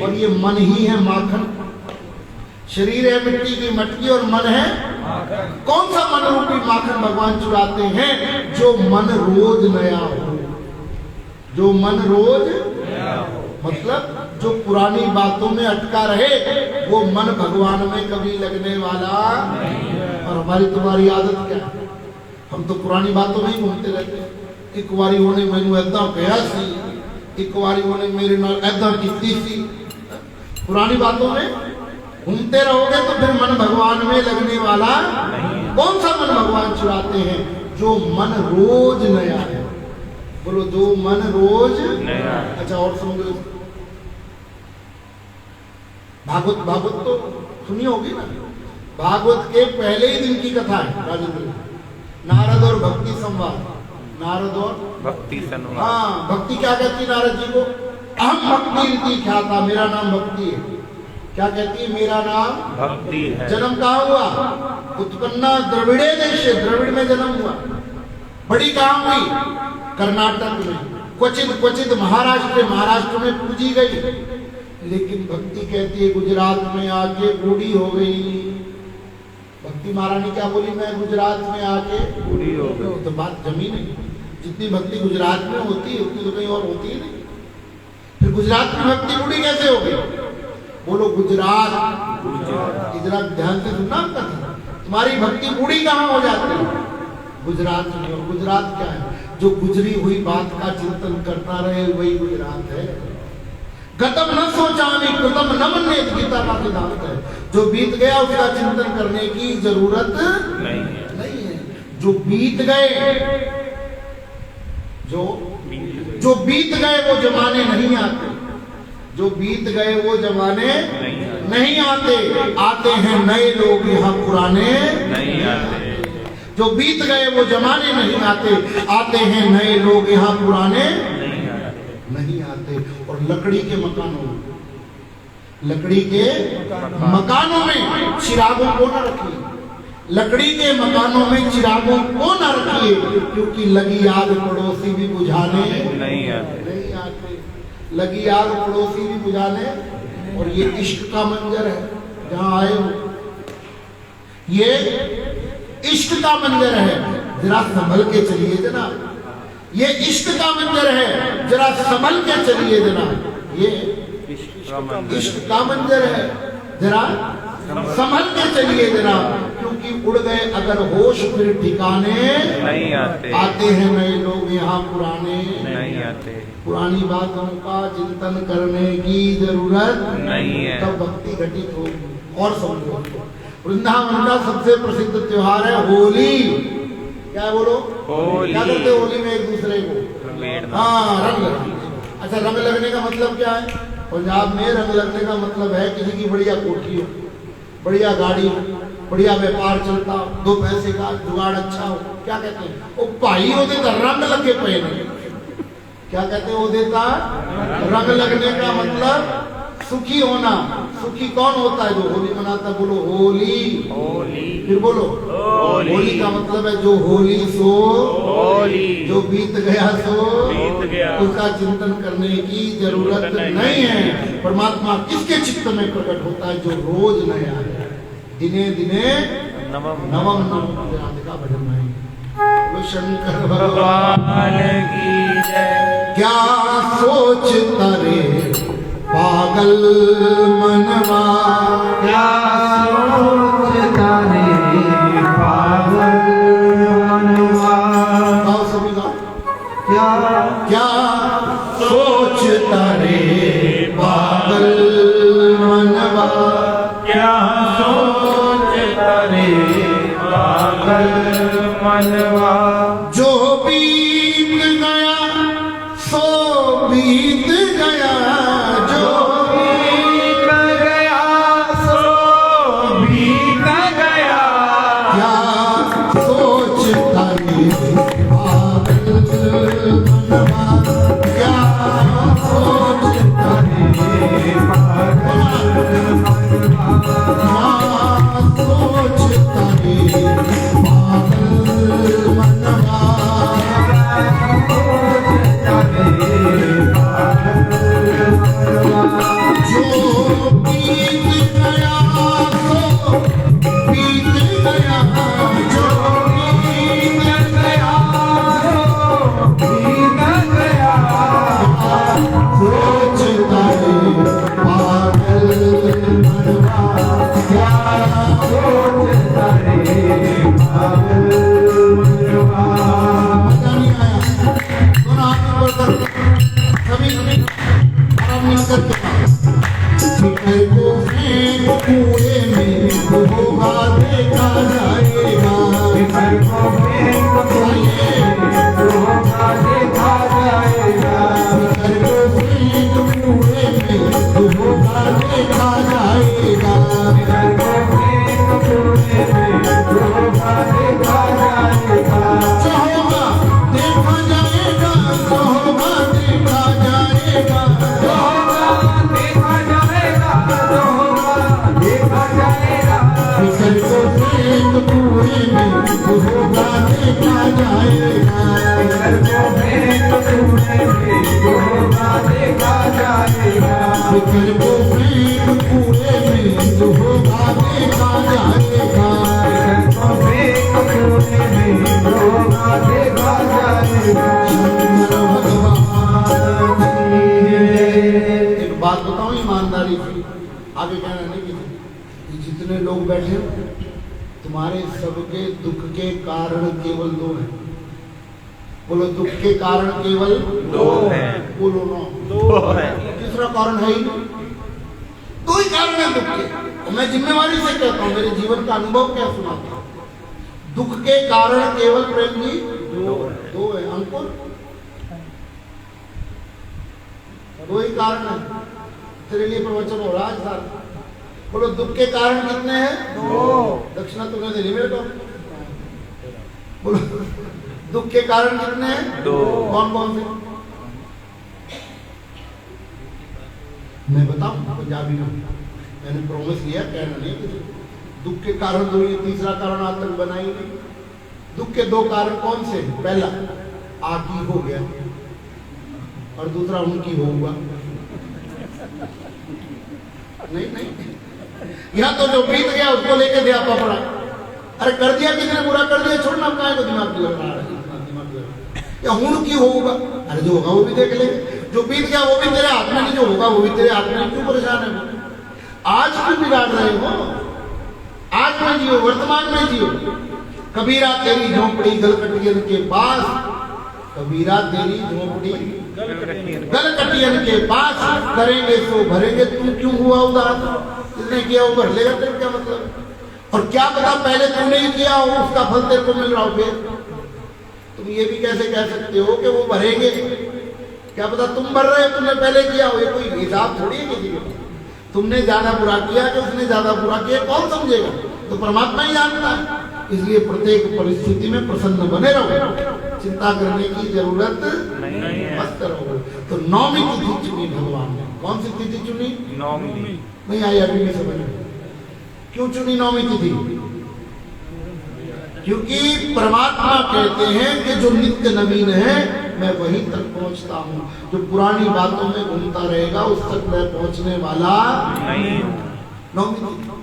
और ये मन ही है माखन। शरीर है मिट्टी की मटकी और मन है कौन सा मन रूपी माखन भगवान चुराते हैं? जो मन रोज नया हो, जो मन रोज नया हो, मतलब जो पुरानी बातों में अटका रहे, वो मन भगवान में कभी लगने वाला। और हमारी तुम्हारी आदत क्या है? हम तो पुरानी बातों में ही घूमते रहते हैं। एक बारी होने मैनू ऐदा कहा सी, एक बारी होने मेरे नाल ऐदा कीती सी। पुरानी बातों में घूमते रहोगे तो फिर मन भगवान में लगने वाला नहीं। कौन सा मन भगवान चुराते हैं? जो मन रोज नया है। बोलो, जो मन रोज नया। अच्छा, और समझो, भागवत तो सुनी होगी ना। भागवत के पहले ही दिन की कथा है राजेंद्र, नारद और भक्ति संवाद। नारद और भक्ति संवाद। हाँ, भक्ति क्या कहती है नारद जी को? अहम भक्ति ख्याता, मेरा नाम भक्ति है। क्या कहती है? मेरा नाम भक्ति है। जन्म कहाँ हुआ? उत्पन्ना द्रविड़े देश, द्रविड़ में जन्म हुआ। बड़ी कहाँ हुई? कर्नाटक में। क्वचित महाराष्ट्र में पूजी गई। लेकिन भक्ति कहती है गुजरात में आके बूढ़ी हो गई। भक्ति महारानी क्या बोली? मैं गुजरात में आके बूढ़ी हो गई। तो बात जमी नहीं। जितनी भक्ति गुजरात में होती है उतनी तो कहीं और होती है नहीं। फिर गुजरात में भक्ति बूढ़ी कैसे हो गई? बोलो, गुजरात। जरा ध्यान से सुनना कथा। तुम्हारी भक्ति बूढ़ी कहाँ हो जाती है? गुजरात में। और गुजरात क्या है? जो गुजरी हुई बात का चिंतन करता रहे, वही गुजरात है। गतम न सोचामी कृतम न मन्येत, गीता का सिद्धांत है। जो बीत गया उसका चिंतन करने की जरूरत नहीं है। जो बीत गए, जो बीत गए वो जमाने नहीं आते। जो बीत गए वो जमाने नहीं आते। आते हैं नए लोग, यहाँ पुराने नहीं आते। जो बीत गए वो जमाने नहीं आते। आते हैं नए लोग, यहाँ पुराने नहीं आते। और लकड़ी के मकानों में चिरागों को न रखिए। लकड़ी के मकानों में चिरागों को न रखिए, क्योंकि लगी आग पड़ोसी भी बुझाने नहीं आते। लगी आग पड़ोसी भी बुझाने। और ये इश्क का मंजर है जहां आए हो, ये इश्क का मंजर है, जरा संभल के चलिए जनाब। ये इश्क का मंजर है, जरा संभल के चलिए जनाब। ये इश्क का मंजर है, जरा संभल के चलिए जनाब। क्योंकि उड़ गए अगर होश फिर ठिकाने नहीं आते। आते हैं नए लोग, यहाँ पुराने नहीं आते। पुरानी बातों का चिंतन करने की जरूरत नहीं है, तब भक्ति घटित होगी। और समझो, वृंदावन का सबसे प्रसिद्ध त्योहार है होली। क्या बोलो? होली। क्या करते होली में एक दूसरे को? हाँ, रंग लगते। अच्छा, रंग लगने का मतलब क्या है? पंजाब में रंग लगने का मतलब है किसी की बढ़िया कोठी हो, बढ़िया गाड़ी हो, बढ़िया व्यापार चलता हो, 2 पैसे का जुगाड़ अच्छा हो। क्या कहते हैं? वो भाई हो देता रंग लगे पे नहीं। क्या कहते हैं? वो देता रंग लगने का मतलब सुखी होना। सुखी कौन होता है? जो होली मनाता है। बोलो होली। होली फिर बोलो होली। होली का मतलब है जो होली सो होली, जो बीत गया सो बीत गया। उसका चिंतन करने की जरूरत नहीं है। परमात्मा किसके चित्त में प्रकट होता है? जो रोज नया है। दिने दिने नवम नवम नवम राधिका भजन में बोलो शंकर भगवान भगवान की जय। क्या सोचता रे पागल मनवा, क्या सोचता रे पागल मनवा, गाओ सभी गाओ। क्या सोचता रे पागल मनवा, क्या सोचता रे पागल मनवा। जो बीत गया सो बीत गया, जो बीत गया सो बीत गया, क्या सोचता रे पागल मनवा, क्या सोचता रे पागल मनवा, क्या सोचता रे पागल मनवा, जो बीत गया सो बीत गया, जो बीत गया सो बीत गया, सोचता रे पागल मनवा, क्या सोचता रे पागल मनवा। मजा नहीं आया? दोनों हाथ ऊपर कर, सभी आराम मिलकर के फिकर को फेंक कुएं में, होगा देखा जाएगा। फिकर को फेंक होगा देखा जाएगा, फिकर को फेंक कुएं में, होगा देखा जाएगा। फिकर को फेंक कुएं में होगा देखा जाएगा, जो होगा देखा जाएगा, जो होगा देखा जाएगा। जो होगा देखा जाएगा, जो होगा देखा जाएगा, फिकर को फेंक कुएं में, होगा देखा जाएगा। फिकर को फेंक कुएं में होगा देखा जाएगा, फिकर को फेंक कुएं में, होगा देखा जाएगा। फिकर को फेंक कुएं में होगा देखा जाएगा। शंकर भगवान की जय। एक बात बताऊं ईमानदारी से, आगे कहना नहीं किसी, जितने लोग बैठे हो तुम्हारे सबके दुख के कारण केवल दो हैं। बोलो दुख के कारण केवल दो हैं। बोलो ना, दो है। तीसरा कारण है ही नहीं। दो ही कारण है दुख के। और मैं जिम्मेवारी से कहता हूं, मेरे जीवन का अनुभव क्या सुनाता हूं। दुख के कारण केवल प्रेम जी दो है। अंकुर दो ही कारण है। तेरे लिए प्रवचन हो रहा है सारा। बोलो दुख के कारण कितने हैं? दो। दक्षिणा तुमने देनी मेरे को। बोलो दुख के कारण कितने हैं? दो। कौन कौन से? मैं बताऊं पंजाबी में, मैंने प्रॉमिस लिया, कहना नहीं किसी। दुख के कारण दो, ये तीसरा कारण आज तक बना ही नहीं। दुख के दो कारण कौन से? पहला आकी हो गया और दूसरा उनकी होगा। नहीं यहाँ तो जो बीत गया उसको लेके दिया पड़ा। अरे कर दिया किसने बुरा कर दिया, छोड़ना काहे को दिमाग लगा रहा है, दिमाग लगा या हुण की होगा। अरे जो होगा वो भी देख लेंगे। जो बीत गया वो भी तेरे हाथ में नहीं, जो होगा वो भी तेरे हाथ में। क्यों परेशान है? आज क्यों बिगाड़ रहे हो? आज में जियो, वर्तमान में जियो। कबीरा तेरी झोंपड़ी गलकटियन के पास, कबीरा तेरी झोंपड़ी गलकटियन के पास, करेंगे सो भरेंगे। तुम क्यों हुआ उदास? इसने किया वो भर लेगा, तेरे क्या मतलब? और क्या पता पहले तुमने ही किया हो, उसका फल तेरे को मिल रहा हो। फिर तुम ये भी कैसे कह सकते हो कि वो भरेंगे? क्या पता तुम भर रहे हो, तुमने पहले किया हो। ये कोई हिसाब थोड़ी है किसी के। तुमने ज्यादा बुरा किया कि उसने ज्यादा बुरा किया, कौन समझेगा? तो परमात्मा ही जानता है। इसलिए प्रत्येक परिस्थिति में प्रसन्न बने रहो, चिंता करने की जरूरत नहीं है। मत करो। तो नौवीं तिथि चुनी भगवान ने। कौन सी तिथि चुनी? नौमी। नहीं आई अभी भी समझ में। क्यों चुनी नौमी तिथि? क्योंकि परमात्मा कहते हैं कि जो नित्य नवीन है मैं वहीं तक पहुंचता हूं, जो पुरानी बातों में घूमता रहेगा उस तक मैं पहुंचने वाला नहीं। नौमी तिथि।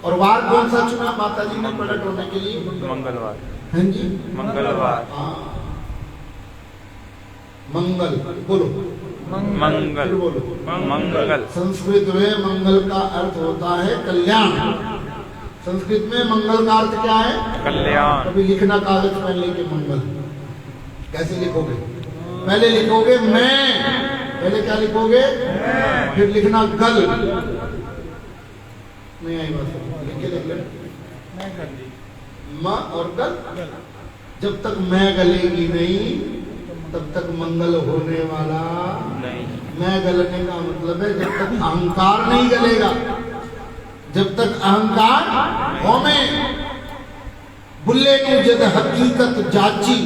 और वार कौन सा चुना माता जी ने प्रकट होने के लिए? मंगलवार। हाँ जी, मंगलवार। हाँ, मंगल बोलो। मंगल। फिर बोलो। मंगल। संस्कृत में मंगल का अर्थ होता है कल्याण। संस्कृत में मंगल का अर्थ क्या है? कल्याण। कभी लिखना कागज पेन लेके मंगल कैसे लिखोगे? पहले लिखोगे मैं, पहले क्या लिखोगे? फिर लिखना गल। नहीं आई बात, लिख के लिख लेना म और गल। जब तक मैं गलेगी नहीं तब तक मंगल होने वाला नहीं। मैं गलने का मतलब है जब तक अहंकार नहीं गलेगा, जब तक अहंकार हो में बुल्ले नु जद हकीकत जाची,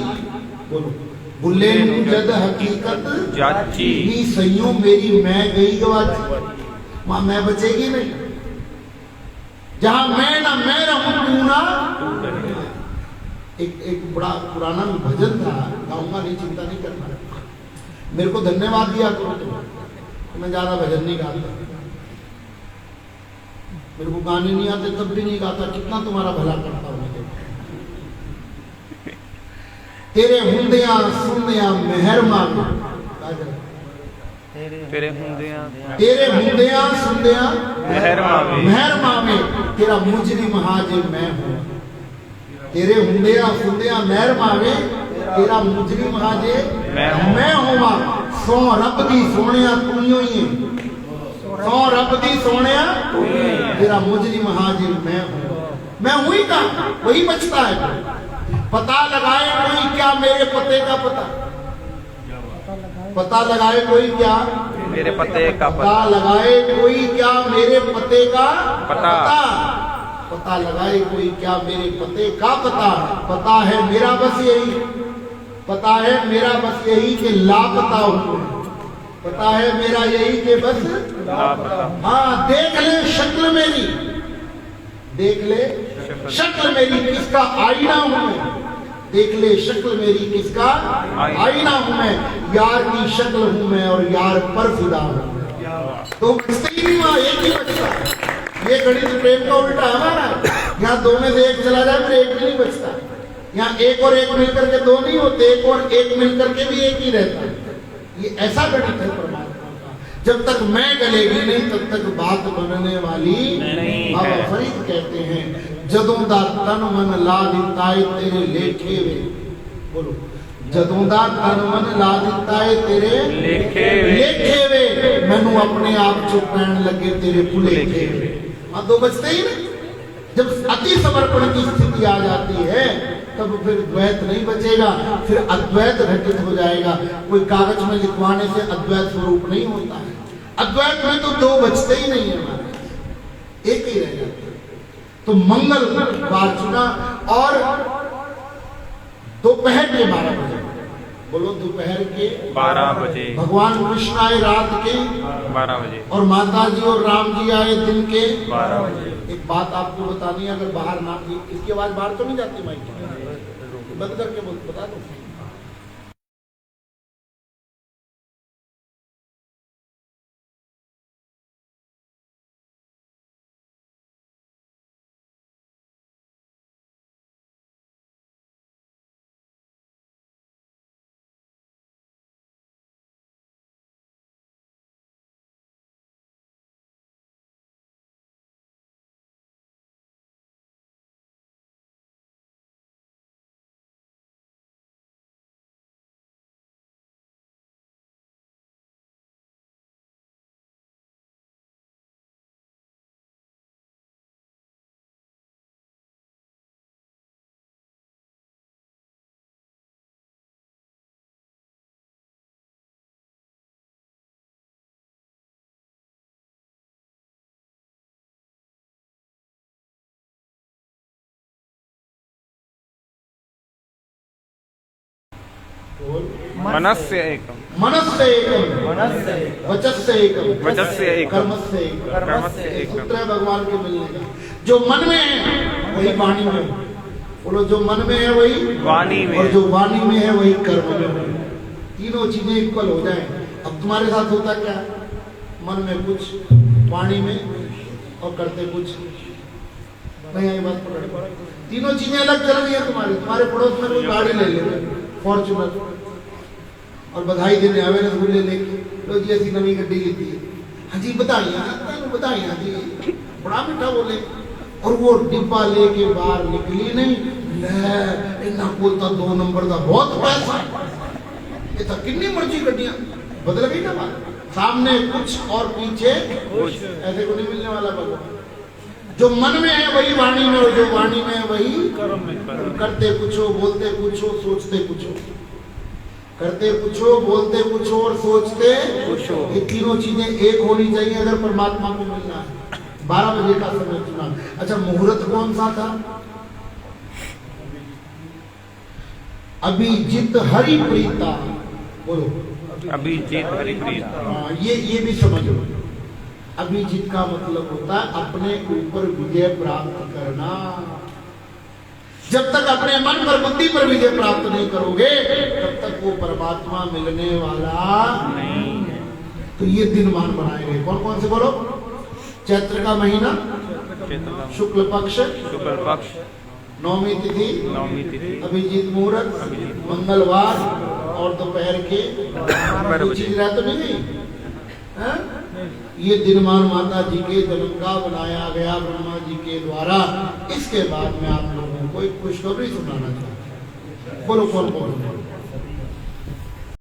बोलो बुल्ले नु जद हकीकत जाची। नी सइयों मेरी मैं गई गवाची। मां मैं बचेगी नहीं, जहां मैं ना मैं रहूं तू ना। एक बड़ा पुराना भजन था, गाऊंगा नहीं, चिंता नहीं करना। मेरे को धन्यवाद दिया करो तो मैं ज्यादा भजन नहीं गाता, मेरे को गाने नहीं आते तब भी नहीं गाता, कितना तुम्हारा भला करता हूं मैं। तेरे हुंदिया सुंदिया मेहर मांगो, तेरे हुंदिया सुंदिया मेहर मावे। मेहर मावे तेरा मुजरिम हाजिर मैं हूं। तेरे हुंदिया सुंदिया मेहर मावे तेरा मुजरिम हाजिर मैं होवा। सो रब दी सोनिया तू ही है, सो रब दी सोनिया तेरा मुजरिम हाजिर मैं हूं। मैं हुई का वही बचता है। पता लगाए कोई क्या मेरे पते का पता, पता लगाए कोई क्या मेरे पते का पता लगाए कोई क्या मेरे पते का पता। पता लगाए कोई क्या मेरे पते का पता। पता है मेरा बस यही, पता है मेरा बस यही कि लापता हूं। पता है मेरा यही कि बस लापता। हाँ देख ले शक्ल मेरी, देख ले शक्ल मेरी किसका आईना हूं मैं। देख ले शक्ल मेरी किसका आईना हूं मैं। यार की शक्ल हूं मैं और यार पर फिदा हूं। तो बचते ही नहीं, वहां एक ही बचता। ये गणित प्रेम का उल्टा है हमारा। यहाँ दो में से एक चला जाए फिर एक भी नहीं बचता। यहाँ एक और एक मिलकर के दो नहीं होते, एक और एक मिलकर के भी एक ही रहता है। ये ऐसा गणित है परमात्मा का। जब तक मैं गलेगी नहीं तब तक बात बनने वाली नहीं। बाबा फरीद कहते हैं जदों दा तन मन ला दिता है तेरे लेखे वे, बोलो जदों दा तन मन ला दिता है तेरे लेखे वे। मैनू अपने आप चो पैन लगे तेरे भुलेखे वे। हाँ दो बचते ही नहीं। जब अति समर्पण की स्थिति आ जाती है तब फिर द्वैत नहीं बचेगा, फिर अद्वैत घटित हो जाएगा। कोई कागज में लिखवाने से अद्वैत स्वरूप नहीं होता है। अद्वैत में तो दो बचते ही नहीं है हमारे, एक ही रह जाते। तो मंगल बार चुना और दोपहर के 12 बजे, बोलो दोपहर के 12 बजे। भगवान कृष्ण आए रात के 12 बजे और माता जी और राम जी आए दिन के 12 बजे। एक बात आपको बतानी है, अगर बाहर ना इसकी आवाज बाहर तो नहीं जाती माइक बंद करके बता दो। मनस्य एकम मनस्य एकम, मनस्य वचस्य एकम, वचस्य एकम, कर्मस्य एकम। कर्मस्य ये एकम। सूत्र है भगवान के मिलने का। जो मन में है वही वाणी में है। बोलो, जो मन में है वही वाणी में और है। जो वाणी में है वही कर्म में है। तीनों चीजें इक्वल हो जाए। अब तुम्हारे साथ होता क्या, मन में कुछ, वाणी में और करते कुछ। नहीं, ये बात पकड़, तीनों चीजें अलग चल रही है तुम्हारी। तुम्हारे पड़ोस में कोई गाड़ी ले ले, फॉर्च्यूनर, और बधाई देने आवे रसगुल्ले लेके, लो जी ऐसी नवी गड्डी लीती है, हाँ जी बधाइयाँ जी, बड़ा मीठा बोले, और वो डिब्बा लेके बाहर निकली नहीं, ले इन्ना बोलता 2 नंबर का बहुत पैसा, ये तो कितनी मर्जी गड्डियां बदल गई ना बात। सामने कुछ और पीछे कुछ, ऐसे को नहीं मिलने वाला भगवान। जो मन में है वही वाणी में, और जो वाणी में है वही कर्म में कर्म। करते कुछ हो, बोलते कुछ हो, सोचते कुछ हो। करते कुछ हो, बोलते कुछ हो और सोचते कुछ हो। ये तीनों चीजें एक होनी चाहिए अगर परमात्मा को मिलना है। 12 बजे का समय चुना। अच्छा, मुहूर्त कौन सा था? अभिजित हरि प्रीता। बोलो, अभिजीत हरिप्रिय। हाँ, ये भी समझो। अभिजीत का मतलब होता है अपने ऊपर विजय प्राप्त करना। जब तक अपने मन पर, बुद्धि पर विजय प्राप्त नहीं करोगे तब तक वो परमात्मा मिलने वाला नहीं है। तो ये दिनमान बनाए गए। कौन कौन से बोलो? चैत्र का महीना, चेतन शुक्ल पक्ष, शुक्ल पक्ष, नौमी तिथि, नवमी तिथि, अभिजीत मुहूर्त, मंगलवार और दोपहर के 12 चीज रह तो नहीं गई? हाँ? ये दिनमान माता जी के जन्म का बनाया गया ब्रह्मा जी के द्वारा। इसके बाद में आप लोगों को एक खुशखबरी सुनाना चाहता हूं। बोलो कौन बोलो?